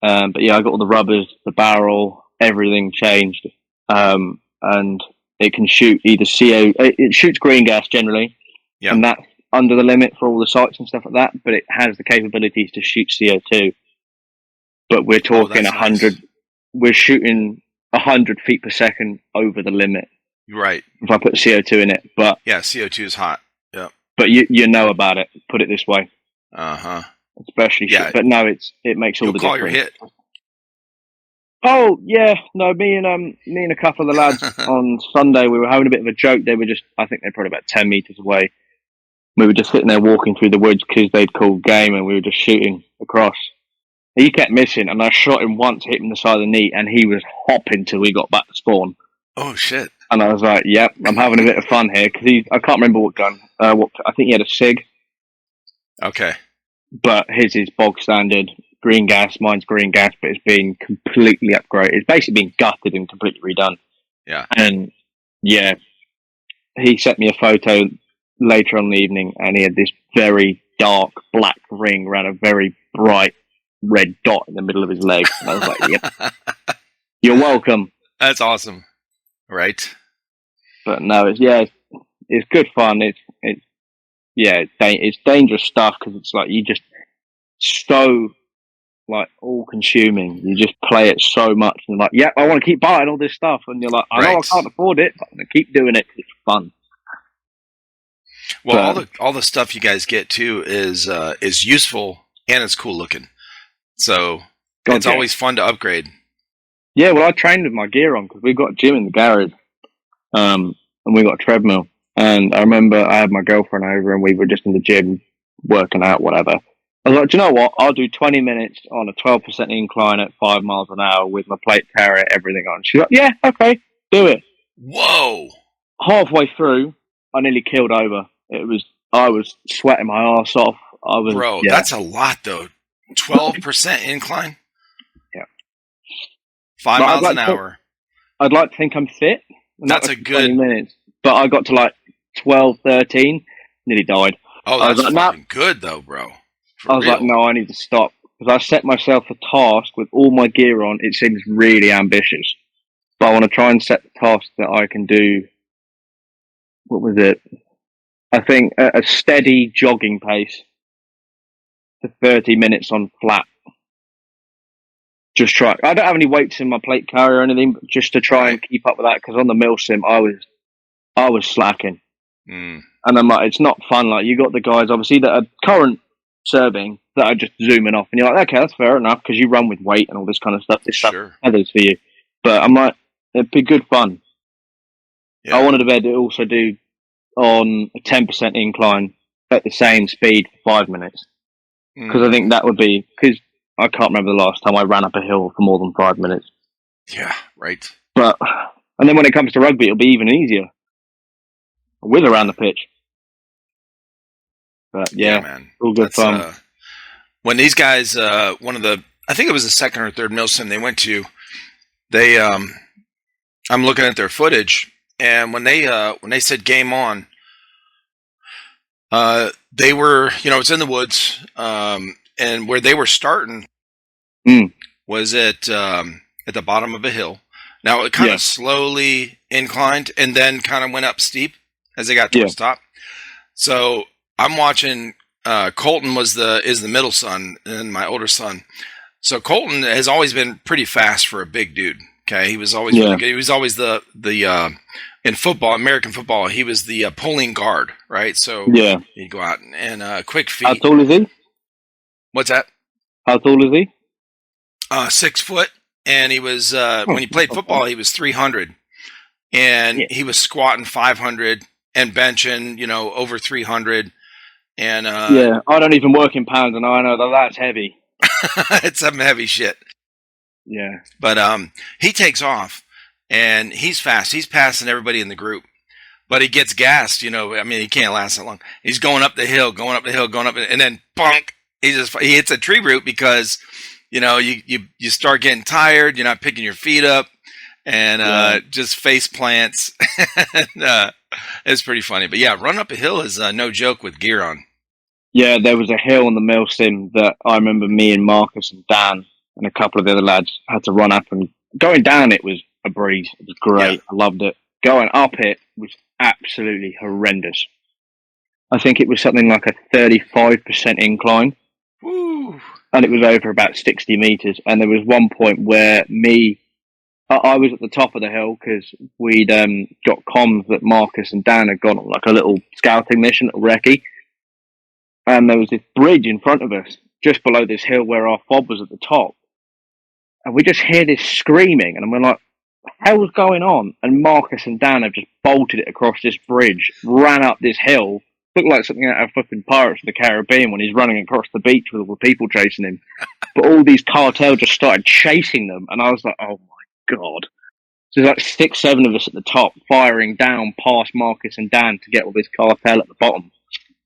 But yeah, I got all the rubbers, the barrel, everything changed. And it can shoot either CO. It shoots green gas generally, and that's under the limit for all the sights and stuff like that. But it has the capabilities to shoot CO2. But we're talking 100. Nice. We're shooting 100 feet per second over the limit.
Right.
If I put CO2 in it, but
yeah, CO2 is hot. Yeah.
But you know about it. Put it this way. Especially, but no, it makes all the difference. Your hit. Oh yeah, no. Me and a couple of the lads on Sunday, we were having a bit of a joke. They were I think they're probably about 10 meters away. We were just sitting there walking through the woods because they'd called game, and we were just shooting across. He kept missing, and I shot him once, hit him in the side of the knee, and he was hopping till we got back to spawn.
Oh shit!
And I was like, "Yep, I'm having a bit of fun here," because I can't remember what gun. I think he had a SIG.
Okay.
But his is bog standard green gas. Mine's green gas, but it's been completely upgraded. It's basically been gutted and completely redone.
Yeah.
And yeah, he sent me a photo later on in the evening, and he had this very dark black ring around a very bright red dot in the middle of his leg. And I was like, "Yep, you're welcome."
That's awesome, right?
But no, it's good fun. It's dangerous stuff because it's like you just so like all consuming. You just play it so much and like, yeah, I want to keep buying all this stuff, and you're like, I know I can't afford it, but I'm gonna keep doing it because it's fun.
Well, all the stuff you guys get too is useful and it's cool looking. So it's always fun to upgrade.
Yeah, well, I trained with my gear on because we've got a gym in the garage, and we got a treadmill. And I remember I had my girlfriend over, and we were just in the gym working out, whatever. I was like, "Do you know what? I'll do 20 minutes on a 12% incline at 5 miles an hour with my plate carrier, everything on." She's like, "Yeah, okay, do it."
Whoa!
Halfway through, I nearly killed over. I was sweating my ass off.
Bro, that's a lot though. 12% incline.
Yeah.
5 miles an hour.
I'd like to think I'm fit.
That's a good
20 minutes. But I got to like 12, 13, nearly died.
Oh, that's fucking good though, bro.
I was like, no, I need to stop. Because I set myself a task with all my gear on. It seems really ambitious. But I want to try and set the task that I can do. What was it? I think a steady jogging pace for 30 minutes on flat. Just try. I don't have any weights in my plate carrier or anything, but just to try and keep up with that. Because on the milsim, I was slacking. And I'm like, it's not fun. Like, you got the guys, obviously, that are current serving that are just zooming off. And you're like, okay, that's fair enough, because you run with weight and all this kind of stuff. This stuff others for you. But I'm like, it'd be good fun. Yeah. I wanted to be able to also do on a 10% incline at the same speed for 5 minutes. Because I think that would be, because I can't remember the last time I ran up a hill for more than 5 minutes.
Yeah, right.
But, and then when it comes to rugby, it'll be even easier. Whiz around the pitch. But yeah man. All good fun.
When these guys, I think it was the second or third milsim they went to, I'm looking at their footage, and when they said game on, they were, it's in the woods, and where they were starting, was at the bottom of a hill. Now it kind of slowly inclined and then kind of went up steep as they got towards the top. So I'm watching. Colton is the middle son and my older son. So Colton has always been pretty fast for a big dude. Okay, he was always really good. He was always the in football, American football. He was the pulling guard, right? So he'd go out and quick feet.
How tall is he?
What's that?
How tall is he?
6 foot, and he was when he played football, he was 300, and he was squatting 500 and benching, over 300. And
I don't even work in pounds, and I know that's heavy.
It's some heavy shit.
Yeah,
but he takes off, and he's fast. He's passing everybody in the group, but he gets gassed. He can't last that long. He's going up the hill, and then bonk. He hits a tree root because you start getting tired. You're not picking your feet up, and just face plants. It's pretty funny. But yeah, run up a hill is no joke with gear on.
Yeah, there was a hill on the milsim that I remember me and Marcus and Dan and a couple of the other lads had to run up, and going down it was a breeze. It was great. I loved it. Going up it was absolutely horrendous. I think it was something like a 35% incline.
Woo.
And it was over about 60 meters. And there was one point where I was at the top of the hill because we'd got comms that Marcus and Dan had gone on like a little scouting mission at recce. And there was this bridge in front of us, just below this hill where our fob was at the top. And we just hear this screaming, and we're like, what the hell's going on? And Marcus and Dan have just bolted it across this bridge, ran up this hill, looked like something out of fucking Pirates of the Caribbean when he's running across the beach with all the people chasing him. But all these cartel just started chasing them, and I was like, oh my God. So there's like 6, 7 of us at the top, firing down past Marcus and Dan to get all this cartel at the bottom,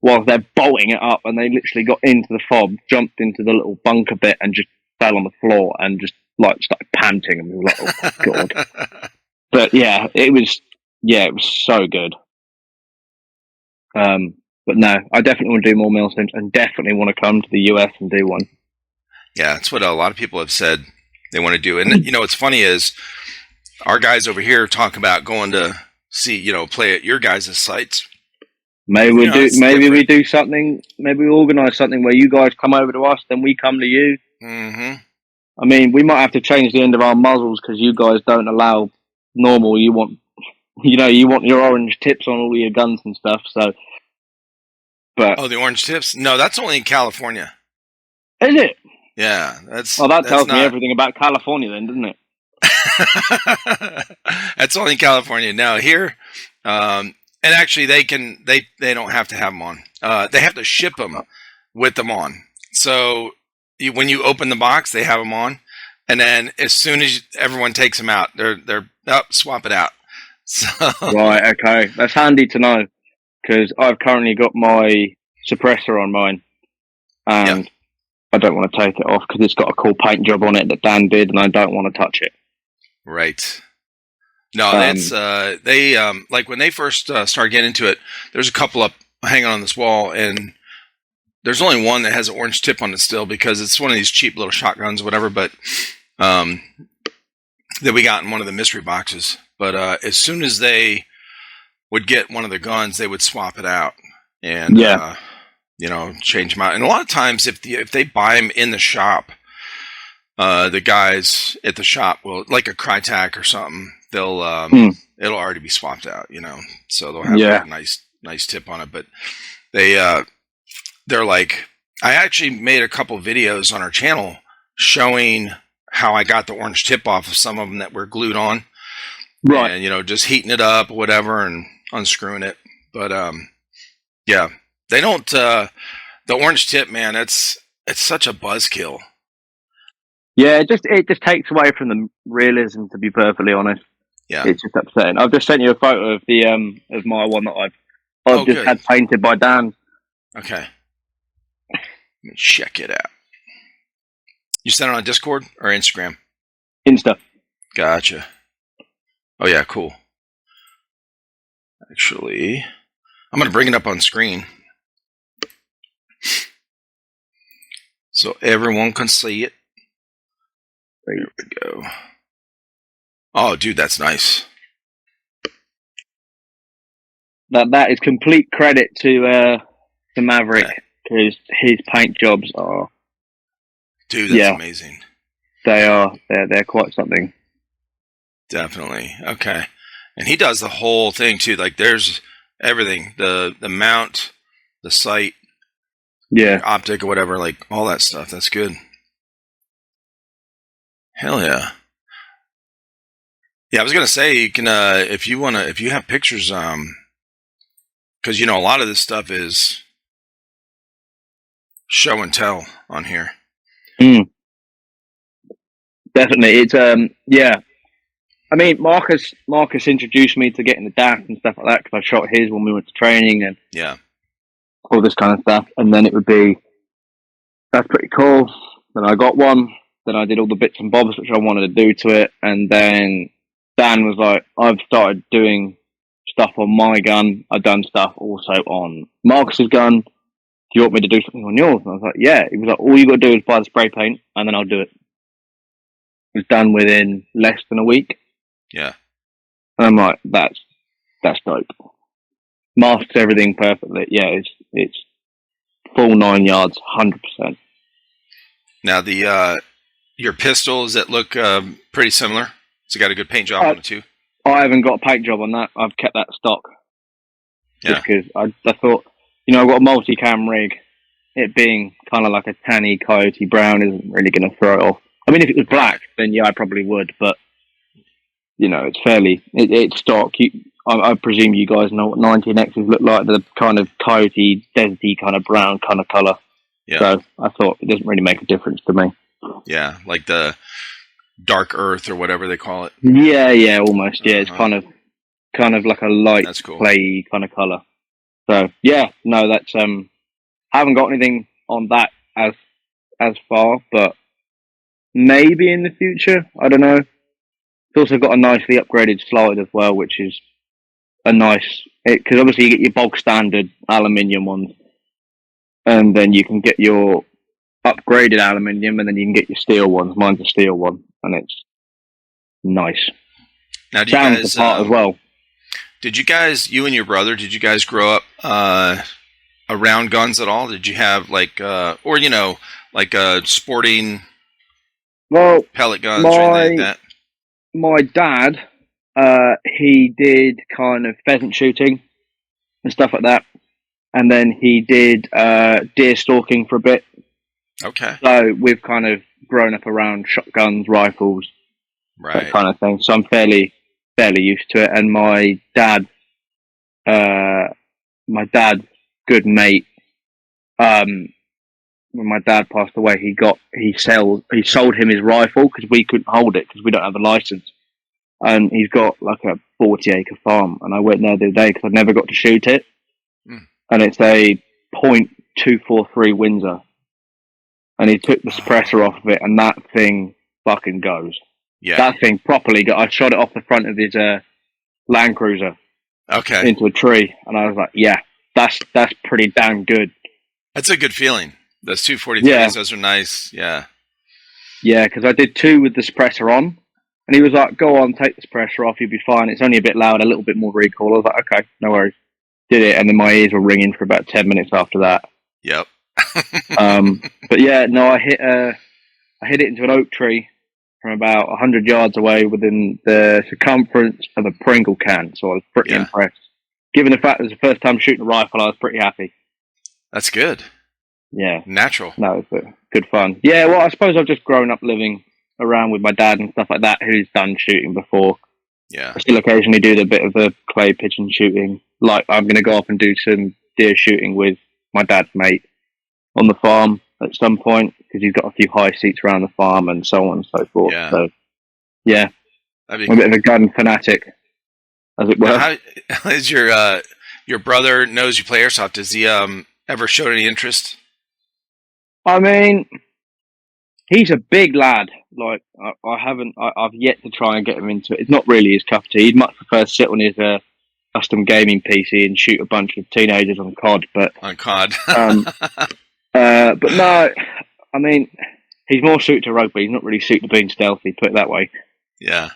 while they're bolting it up, and they literally got into the fob, jumped into the little bunker bit, and just fell on the floor and just started panting, and we were like, oh my God. But it was so good. But no, I definitely want to do more milsims, and definitely want to come to the US and do one.
Yeah, that's what a lot of people have said they want to do. And what's funny is our guys over here talk about going to see, play at your guys' sites.
Maybe we do. Maybe we do something. Maybe we organise something where you guys come over to us, then we come to you.
Mm-hmm.
I mean, we might have to change the end of our muzzles because you guys don't allow normal. You want your orange tips on all your guns and stuff. So, but
the orange tips? No, that's only in California.
Is it?
Yeah, that's.
That tells me everything about California, then, doesn't it?
That's only in California. Now here, and actually, they don't have to have them on. They have to ship them with them on. So when you open the box, they have them on, and then as soon as everyone takes them out, they're swap it out. So
right, okay, that's handy to know because I've currently got my suppressor on mine, and I don't want to take it off because it's got a cool paint job on it that Dan did, and I don't want to touch it.
Right. No, that's they like when they first started getting into it. There's a couple up hanging on this wall, and there's only one that has an orange tip on it still because it's one of these cheap little shotguns or whatever. But that we got in one of the mystery boxes. But as soon as they would get one of the guns, they would swap it out and change them out. And a lot of times, if they buy them in the shop, the guys at the shop will, like a Crytac or something, they'll it'll already be swapped out, so they'll have a nice tip on it. But they're like, I actually made a couple videos on our channel showing how I got the orange tip off of some of them that were glued on, right? And just heating it up or whatever and unscrewing it. But they don't. The orange tip, man, it's such a buzzkill.
Yeah, it just takes away from the realism. To be perfectly honest, it's just upsetting. I've just sent you a photo of the of my one that I've just had painted by Dan.
Okay, let me check it out. You sent it on Discord or Instagram?
Insta.
Gotcha. Oh yeah, cool. Actually, I'm gonna bring it up on screen so everyone can see it. There we go. Oh, dude, that's nice.
That is complete credit to Maverick, because his paint jobs are.
Dude, that's amazing.
They are. They're quite something.
Definitely. Okay. And he does the whole thing too. Like there's everything. The mount, the sight, optic or whatever, like all that stuff. That's good. Hell yeah. Yeah, I was gonna say you can if you have pictures, because a lot of this stuff is show and tell on here.
Definitely. It's I mean, Marcus introduced me to getting the DAF and stuff like that, because I shot his when we went to training and all this kind of stuff. And then it would be, that's pretty cool. Then I got one. Then I did all the bits and bobs which I wanted to do to it. And then Dan was like, I've started doing stuff on my gun. I've done stuff also on Marcus's gun. Do you want me to do something on yours? And I was like, yeah. He was like, all you got to do is buy the spray paint and then I'll do it. It was done within less than a week.
Yeah.
And I'm like, that's dope. Masks everything perfectly. Yeah, it's full 9 yards, 100%.
Now your pistol, does it look pretty similar? It's got a good paint job on it too.
I haven't got a paint job on that. I've kept that stock.
Yeah.
Just because I thought, I've got a multi-cam rig. It being kind of like a tanny coyote brown isn't really going to throw it off. I mean, if it was black, then yeah, I probably would. But it's fairly it's stock. I presume you guys know what 19Xs look like. The kind of coyote, deserty kind of brown kind of color. Yeah. So I thought it doesn't really make a difference to me.
Yeah, like the dark earth or whatever they call it.
Yeah, almost. Yeah, it's kind of like a light clay kind of color. So yeah, no, that's I haven't got anything on that as far, but maybe in the future. I don't know. It's also got a nicely upgraded slide as well, which is a nice, because obviously you get your bog standard aluminium ones, and then you can get your upgraded aluminium, and then you can get your steel ones. Mine's a steel one, and it's nice.
Now, do
sounds
you guys,
the part as well.
Did you guys, you and your brother, grow up around guns at all? Did you have like sporting pellet guns or anything like that?
My dad, he did kind of pheasant shooting and stuff like that. And then he did deer stalking for a bit.
Okay.
So we've kind of grown up around shotguns, rifles, that kind of thing. So I'm fairly used to it. And my dad's good mate, when my dad passed away, he sold him his rifle because we couldn't hold it because we don't have a license. And he's got like a 40-acre farm. And I went there the other day because I never got to shoot it. And it's a .243 Windsor. And he took the suppressor off of it, and that thing fucking goes. Yeah. That thing properly goes. I shot it off the front of his Land Cruiser.
Okay.
Into a tree. And I was like, yeah, that's pretty damn good.
That's a good feeling. Those 243s, those are nice. Yeah.
Yeah, because I did 2 with the suppressor on. And he was like, go on, take the suppressor off, you'll be fine. It's only a bit loud, a little bit more recoil. I was like, okay, no worries. Did it, and then my ears were ringing for about 10 minutes after that.
Yep.
But yeah, no, I hit it into an oak tree from about 100 yards away within the circumference of a Pringle can. So I was pretty impressed. Given the fact it was the first time shooting a rifle, I was pretty happy.
That's good.
Yeah.
Natural.
No, it's good fun. Yeah, well, I suppose I've just grown up living around with my dad and stuff like that, who's done shooting before.
Yeah.
I still occasionally do the bit of the clay pigeon shooting. Like, I'm going to go off and do some deer shooting with my dad's mate on the farm at some point, because he's got a few high seats around the farm and so on and so forth. Yeah. So, yeah. I'm a bit of a gun fanatic, as it were.
Now, how is your brother knows you play Airsoft? Has he ever showed any interest?
I mean, he's a big lad. Like, I've yet to try and get him into it. It's not really his cup of tea. He'd much prefer to sit on his custom gaming PC and shoot a bunch of teenagers on COD. But
on COD.
But no, I mean, he's more suited to rugby. He's not really suited to being stealthy. Put it that way.
Yeah.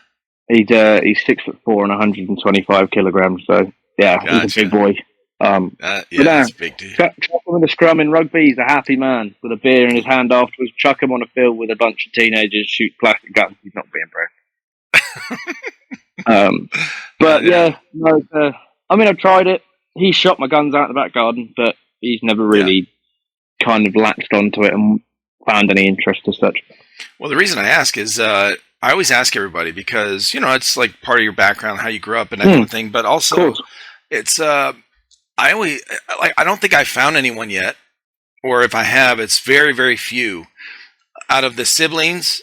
He's 6'4" and 125 kilograms. So yeah,
Gotcha.
He's a big boy.
That's a big dude.
Chuck him in the scrum in rugby. He's a happy man with a beer in his hand afterwards. Chuck him on a field with a bunch of teenagers, shoot plastic guns. He's not being brave. But I mean, I've tried it. He shot my guns out in the back garden, but he's never really kind of latched onto it and found any interest as such.
Well, the reason I ask is I always ask everybody because, it's like part of your background, how you grew up and that kind of thing. But also, it's I don't think I found anyone yet, or if I have, it's very, very few. Out of the siblings,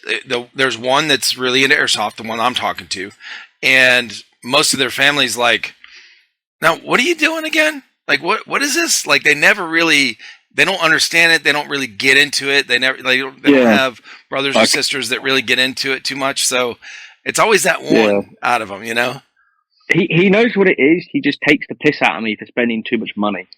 there's one that's really into airsoft, the one I'm talking to, and most of their family's like, now, what are you doing again? Like, what is this? Like, they don't understand it. They don't really get into it. They don't have brothers or sisters that really get into it too much. So it's always that one out of them,
He knows what it is. He just takes the piss out of me for spending too much money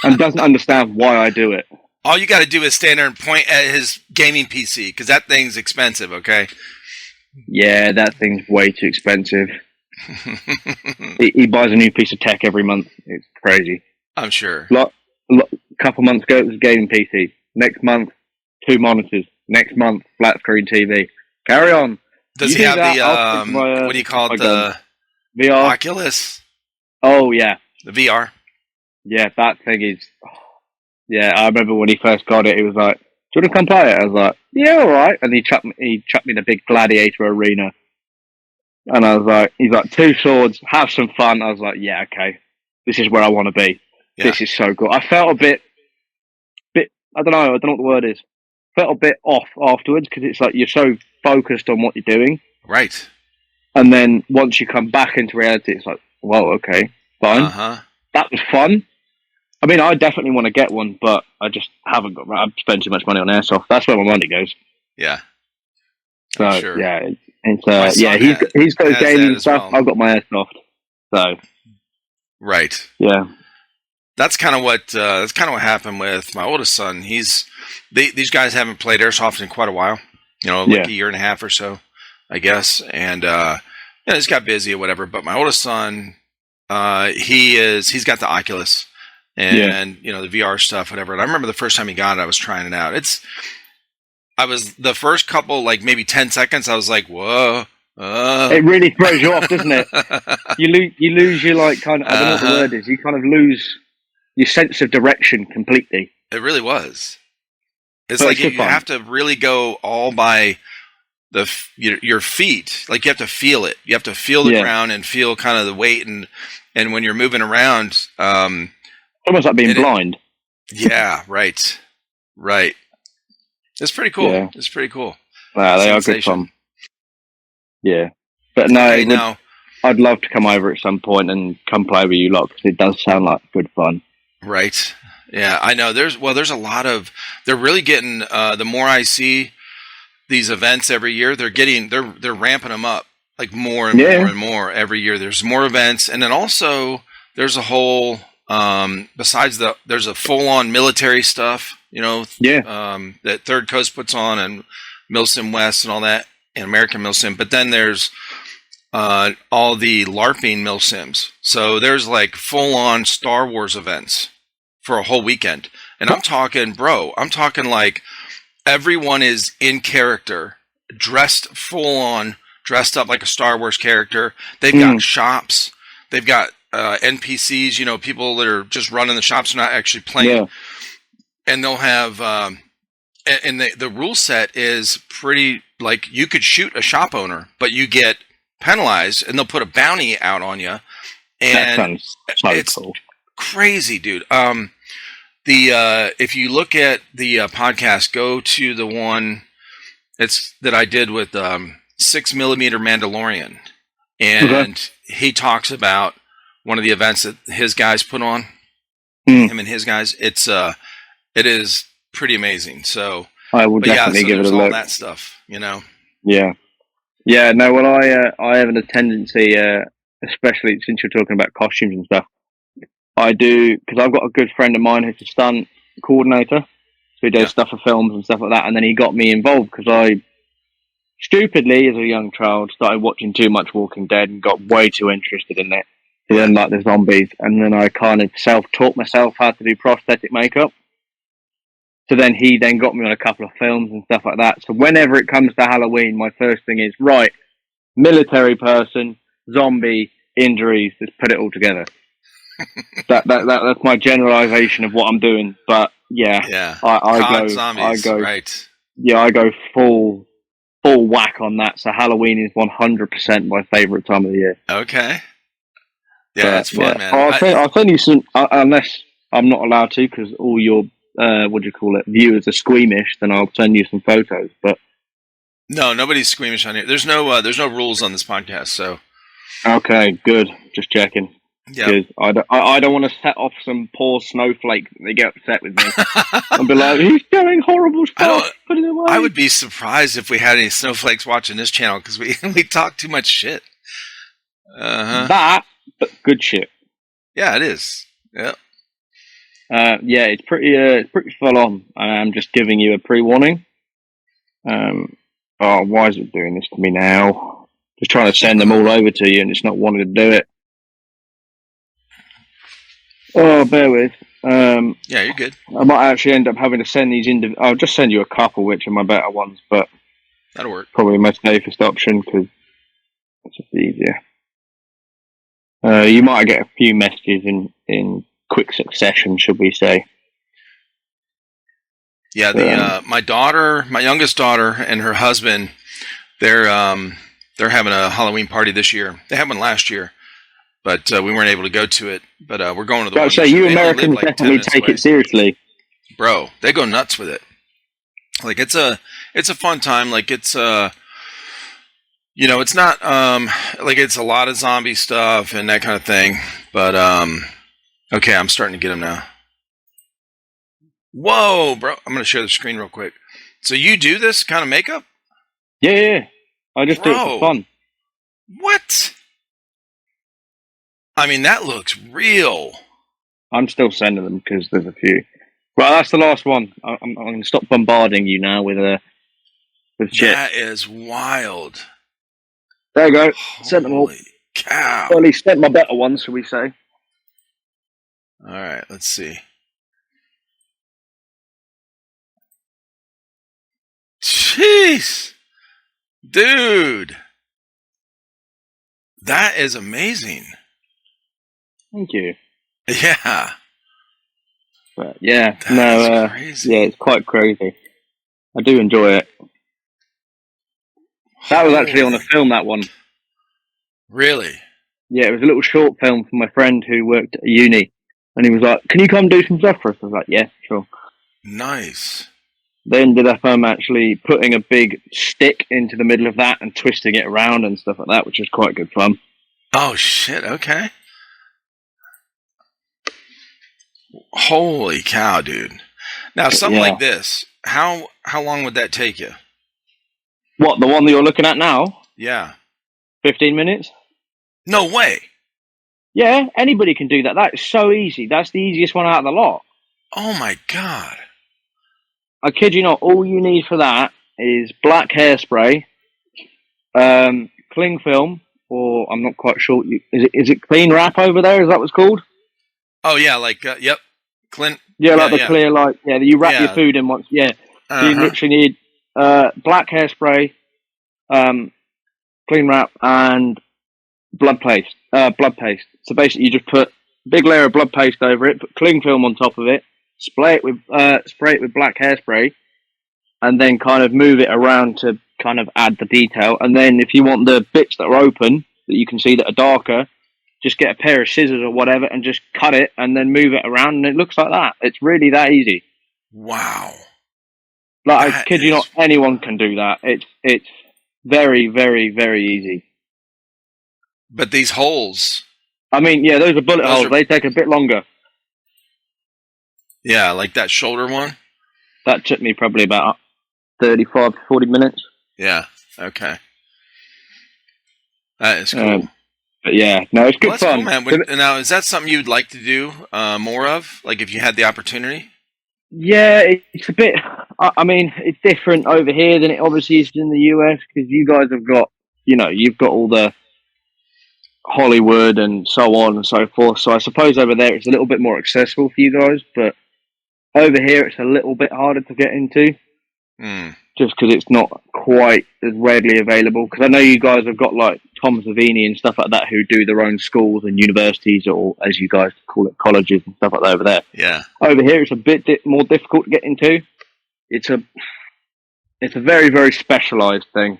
and doesn't understand why I do it.
All you got to do is stand there and point at his gaming PC because that thing's expensive, okay?
Yeah, that thing's way too expensive. He buys a new piece of tech every month. It's crazy.
I'm sure.
Couple months ago, it was a gaming PC. Next month, 2 monitors. Next month, flat screen TV. Carry on.
Does he have the what do you call it? The
VR?
Oculus?
Oh yeah,
the VR.
Yeah, that thing is. Yeah, I remember when he first got it. He was like, "Do you want to come play it?" I was like, "Yeah, all right." And he chucked me in a big gladiator arena. And I was like, he's like, 2 swords, have some fun. I was like, yeah, okay. This is where I want to be. Yeah. This is so cool. I felt a bit, I don't know what the word is. Felt a bit off afterwards because it's like you're so focused on what you're doing.
Right.
And then once you come back into reality, it's like, well, okay, fine.
Uh-huh.
That was fun. I mean, I definitely want to get one, but I just haven't I've spent too much money on Airsoft. That's where my money goes.
Yeah.
So,
sure.
Yeah. He's got gaming stuff. Well. I've got my Airsoft. So,
right.
Yeah.
That's kind of what happened with my oldest son. These guys haven't played Airsoft in quite a while. A year and a half or so, I guess. And he's got busy or whatever. But my oldest son, he's got the Oculus and the VR stuff, whatever. And I remember the first time he got it, I was trying it out. I was the first couple, like maybe 10 seconds, I was like, whoa.
It really throws you off, doesn't it? You lose your, like, kind of, I don't know what the word is. You kind of lose your sense of direction completely.
It really was. It's like you have to really go all by your feet. Like, you have to feel it. You have to feel the ground and feel kind of the weight. And when you're moving around.
Almost like being blind.
Yeah, right. Right. It's pretty cool. Yeah. It's pretty cool.
Wow, they are good fun. Yeah. But no, I'd love to come over at some point and come play with you lot because it does sound like good fun.
Right. Yeah, I know. There's a lot of. They're really getting. The more I see these events every year, they're ramping them up like more and more and more every year. There's more events, and then also there's a whole. There's a full-on military stuff. That Third Coast puts on and Milsim West and all that, and American Milsim. But then there's all the LARPing Milsims. So there's like full-on Star Wars events for a whole weekend. And I'm talking like everyone is in character, dressed up like a Star Wars character. They've got shops. They've got NPCs, people that are just running the shops, not actually playing. Yeah. And they'll have, and the rule set is pretty, like, you could shoot a shop owner, but you get penalized, and they'll put a bounty out on you. And it's cool. Crazy, dude. If you look at the podcast, go to the one that I did with 6mm Mandalorian, and he talks about one of the events that his guys put on. Him and his guys. It is pretty amazing. So
I will definitely give it a look.
All that stuff,
Yeah. Yeah. No. Well, I have a tendency, especially since you're talking about costumes and stuff. I do because I've got a good friend of mine who's a stunt coordinator. So he does stuff for films and stuff like that. And then he got me involved because I, stupidly, as a young child, started watching too much Walking Dead and got way too interested in it. So then, like the zombies. And then I kind of self-taught myself how to do prosthetic makeup. So then he then got me on a couple of films and stuff like that. So whenever it comes to Halloween, my first thing is, right, military person, zombie, injuries, just put it all together. That's my generalization of what I'm doing. But yeah. I go
right.
Yeah, I go full whack on that. So Halloween is 100% my favorite time of the year.
Okay. Yeah, it's fun, man.
I'll send you some, unless I'm not allowed to, because all your viewers are squeamish. Then I'll send you some photos. But
no, nobody's squeamish on here. There's no rules on this podcast. So
okay, good. Just checking.
Yeah,
I don't want to set off some poor snowflake. They get upset with me. I'll be like, he's doing horrible stuff. Put it away.
I would be surprised if we had any snowflakes watching this channel because we talk too much shit.
That, but good shit.
Yeah, it is. Yeah.
It's pretty full on. I'm just giving you a pre-warning. Why is it doing this to me now? Just trying to send them all over to you, and it's not wanting to do it. Oh, bear with.
Yeah, you're good.
I might actually end up having to send these I'll just send you a couple, which are my better ones, but
that'll work.
Probably my safest option because it's just easier. You might get a few messages in quick succession, should we say?
Yeah, my youngest daughter, and her husband, they're having a Halloween party this year. They had one last year, but we weren't able to go to it. But we're going to the one.
So you Americans definitely take it seriously,
bro. They go nuts with it. Like it's a fun time. Like it's it's not like it's a lot of zombie stuff and that kind of thing. But okay, I'm starting to get them now. Whoa, bro! I'm gonna share the screen real quick. So you do this kind of makeup?
Yeah. I just do it for fun.
What? I mean, that looks real.
I'm still sending them because there's a few. Right, that's the last one. I'm going to stop bombarding you now with shit.
That is wild.
There you go. Sent them all.
Holy cow.
Well, at least sent my better ones, shall we say.
All right, let's see. Jeez. Dude. That is amazing.
Thank you.
Yeah.
But yeah,
That's crazy.
Yeah, it's quite crazy. I do enjoy it. That was actually on a film, that one.
Really?
Yeah, it was a little short film from my friend who worked at a uni. And he was like, can you come do some stuff for us? I was like, yeah, sure.
Nice.
They ended up actually putting a big stick into the middle of that and twisting it around and stuff like that, which was quite good fun.
Oh, shit. Okay. Holy cow, dude. Now, something like this, how long would that take you?
What, the one that you're looking at now?
Yeah.
15 minutes?
No way.
Yeah, anybody can do that. That is so easy. That's the easiest one out of the lot.
Oh, my God.
I kid you not, all you need for that is black hairspray, cling film, or I'm not quite sure. Is it clean wrap over there? Is that what it's called?
Oh, yeah, like, yep. Clint.
Yeah, like the clear, like, that you wrap your food in once. Yeah. So you literally need black hairspray, clean wrap, and blood paste. So basically, you just put a big layer of blood paste over it, put cling film on top of it, spray it with black hairspray, and then kind of move it around to kind of add the detail. And then if you want the bits that are open that you can see that are darker, just get a pair of scissors or whatever and just cut it and then move it around, and it looks like that. It's really that easy.
Wow.
Like, I kid you not, anyone can do that. It's very, very, very easy.
But these holes...
I mean, yeah, those are bullet holes. They take a bit longer.
Yeah, like that shoulder one?
That took me probably about 35 to 40 minutes.
Yeah, okay. That is cool.
But yeah, no, it's good fun.
Cool, man. Now, is that something you'd like to do more of? Like if you had the opportunity?
Yeah, it's a bit. I mean, it's different over here than it obviously is in the US because you guys have got, you've got all the Hollywood and so on and so forth. So I suppose over there it's a little bit more accessible for you guys, but over here it's a little bit harder to get into just because it's not quite as readily available. Because I know you guys have got like Tom Savini and stuff like that who do their own schools and universities, or as you guys call it, colleges and stuff like that over there.
Yeah.
Over here it's a bit more difficult to get into. It's a very, very specialised thing.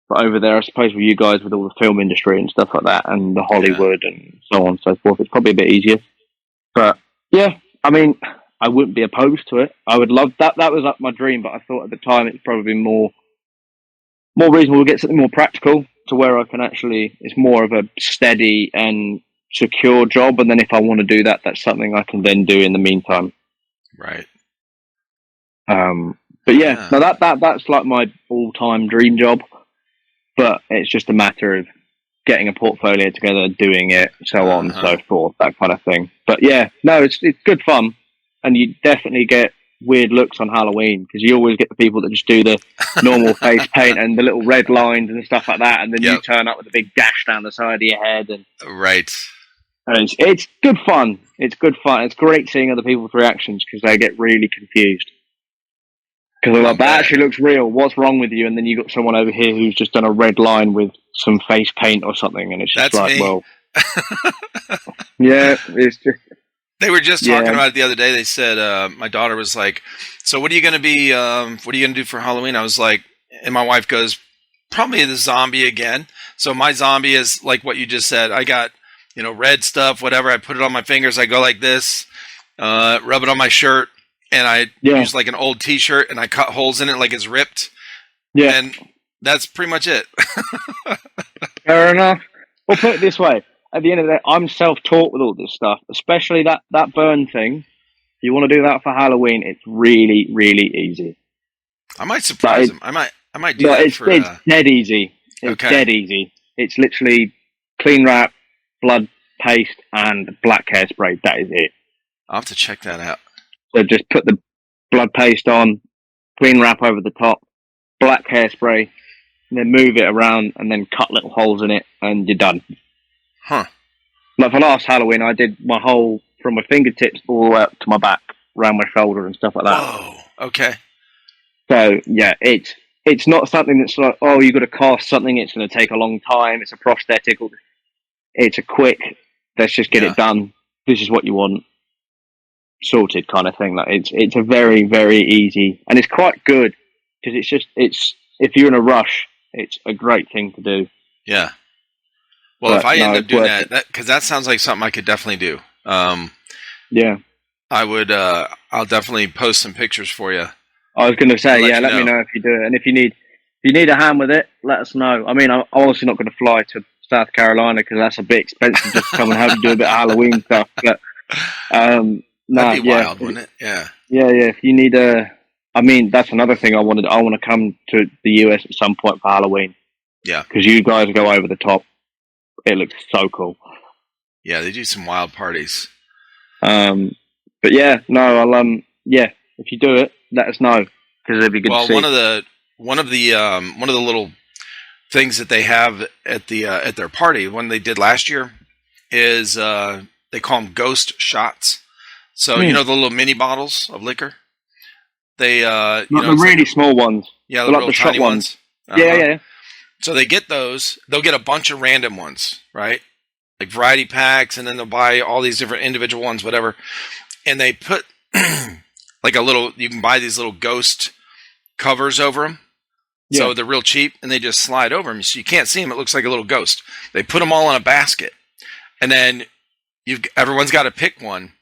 But over there, I suppose with you guys, with all the film industry and stuff like that, and the Hollywood and so on and so forth, it's probably a bit easier. But yeah, I mean, I wouldn't be opposed to it. I would love that. That was like my dream, but I thought at the time it's probably more reasonable to get something more practical to where I can actually. It's more of a steady and secure job, and then if I want to do that, that's something I can then do in the meantime.
Right.
But yeah, no, that's like my all-time dream job. But it's just a matter of getting a portfolio together, doing it, so on and so forth, that kind of thing. But yeah, no, it's good fun, and you definitely get weird looks on Halloween because you always get the people that just do the normal face paint and the little red lines and stuff like that, and then you turn up with a big dash down the side of your head. And it's good fun. It's good fun. It's great seeing other people's reactions because they get really confused. Because they're like, that actually looks real. What's wrong with you? And then you got someone over here who's just done a red line with some face paint or something, and it's just
That's me.
Well, yeah, it's just.
They were just talking about it the other day. They said my daughter was like, "So what are you going to be? What are you going to do for Halloween?" I was like, and my wife goes, "Probably the zombie again." So my zombie is like what you just said. I got red stuff, whatever. I put it on my fingers. I go like this, rub it on my shirt. And I use like an old T-shirt, and I cut holes in it like it's ripped. Yeah, and that's pretty much it.
Fair enough. Well, put it this way: at the end of the day, I'm self-taught with all this stuff, especially that burn thing. If you want to do that for Halloween, it's really, really easy.
I might surprise him. I might do that.
It's dead easy. It's dead easy. It's literally clean wrap, blood paste, and black hairspray. That is it.
I'll have to check that out.
So just put the blood paste on, clean wrap over the top, black hairspray, and then move it around and then cut little holes in it, and you're done.
Huh.
Like for last Halloween, I did my whole, from my fingertips all the way up to my back, around my shoulder and stuff like that.
Whoa, okay.
So, yeah, it's not something that's like, oh, you've got to cast something, it's going to take a long time, it's a prosthetic. It's a quick, let's just get it done. This is what you want. Sorted kind of thing. Like it's a very, very easy, and it's quite good because it's if you're in a rush, it's a great thing to do.
Yeah. Well, if I end up doing that because that sounds like something I could definitely do.
Yeah,
I would. I'll definitely post some pictures for you.
I was going to say, let me know if you do it, and if you need a hand with it, let us know. I mean, I'm obviously not going to fly to South Carolina because that's a bit expensive just to come and help you do a bit of Halloween stuff, but
that'd be wild, wouldn't it? Yeah.
Yeah. If you need I mean, that's another thing I want to come to the US at some point for Halloween.
Yeah.
Because you guys go over the top. It looks so cool.
Yeah, they do some wild parties.
But yeah, no, I'll if you do it, let us know because it'd be good to see.
One of the little things that they have at their party, one they did last year, is they call them ghost shots. So the little mini bottles of liquor. They
the really small ones.
Yeah, the real tiny ones.
Yeah.
So they get those. They'll get a bunch of random ones, right? Like variety packs, and then they'll buy all these different individual ones, whatever. And they put like you can buy these little ghost covers over them. Yeah. So they're real cheap, and they just slide over them. So you can't see them. It looks like a little ghost. They put them all in a basket. And then everyone's got to pick one.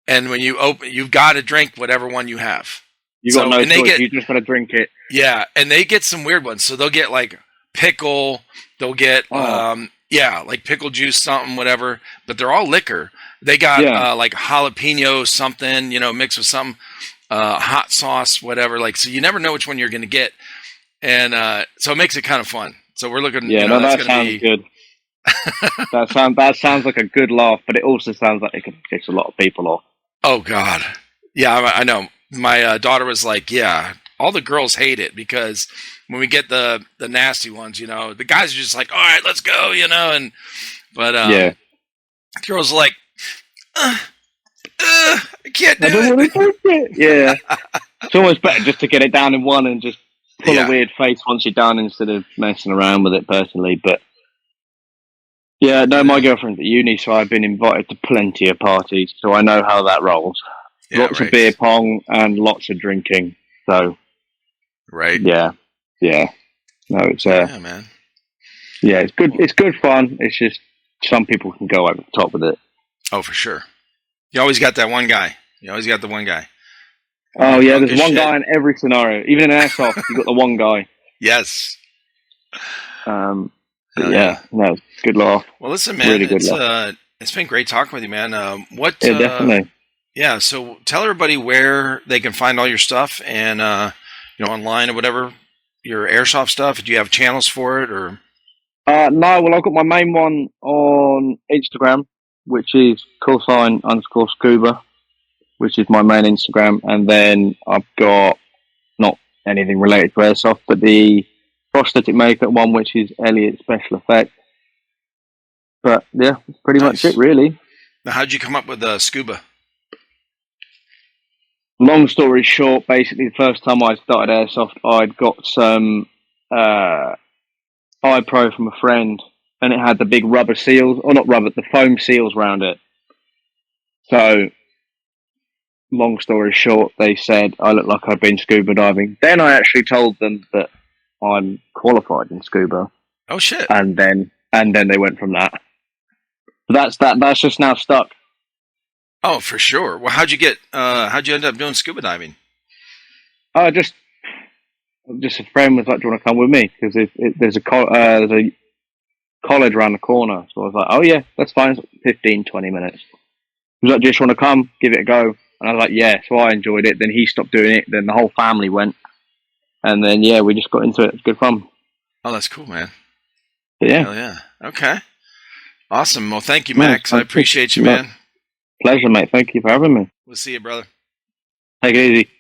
And when you open, you've got to drink whatever one you have.
You got no choice. You just got to drink it.
Yeah, and they get some weird ones. So they'll get like pickle. They'll get like pickle juice, something, whatever. But they're all liquor. They got like jalapeno something, mixed with some hot sauce, whatever. Like, so you never know which one you're going to get, and so it makes it kind of fun. So we're looking.
Yeah, that sounds good. that sounds like a good laugh, but it also sounds like it could piss a lot of people off.
Oh God, Yeah, I know. My daughter was like, "Yeah, all the girls hate it because when we get the nasty ones, the guys are just like, all right, let's go, but
Yeah.
the girls are like, I can't do
I don't want to touch it. Yeah. It's almost better just to get it down in one and just pull a weird face once you're done instead of messing around with it personally. But yeah, no, my girlfriend's at uni, so I've been invited to plenty of parties, so I know how that rolls.
Yeah,
lots of beer pong and lots of drinking. So,
right.
Yeah. No, it's
yeah, man.
Yeah, it's good. It's good fun. It's just some people can go over the top with it.
Oh, for sure. You always got that one guy. You always got the one guy.
Oh yeah, there's one guy in every scenario. Even in Airsoft, you've got the one guy.
Yes.
Yeah, no, good laugh.
Well, listen, man, really it's been great talking with you, man.
Yeah, definitely.
Yeah, so tell everybody where they can find all your stuff and online or whatever, your Airsoft stuff. Do you have channels for it or?
No, well, I've got my main one on Instagram, which is _Scuba, which is my main Instagram, and then I've got not anything related to Airsoft, but the prosthetic makeup one, which is Elliot Special Effects. But yeah, that's pretty much it, really.
Now, how'd you come up with Scuba?
Long story short, basically, the first time I started Airsoft, I'd got some iPro from a friend, and it had the big rubber seals, or not rubber, the foam seals around it. So, long story short, they said I looked like I'd been scuba diving. Then I actually told them that I'm qualified in scuba.
Oh shit!
And then they went from that. But that's just now stuck.
Oh, for sure. Well, how'd you end up doing scuba diving?
Just a friend was like, "Do you want to come with me?" Because there's a college around the corner. So I was like, "Oh yeah, that's fine. It's 15, 20 minutes." He was like, "Just want to come, give it a go?" And I was like, "Yeah." So I enjoyed it. Then he stopped doing it. Then the whole family went, and then we just got into it. It's good fun.
Oh, that's cool, man.
But yeah.
Hell yeah. Okay. Awesome. Well, thank you, Max. I appreciate you, man.
Pleasure, mate. Thank you for having me.
We'll see you, brother.
Take it easy.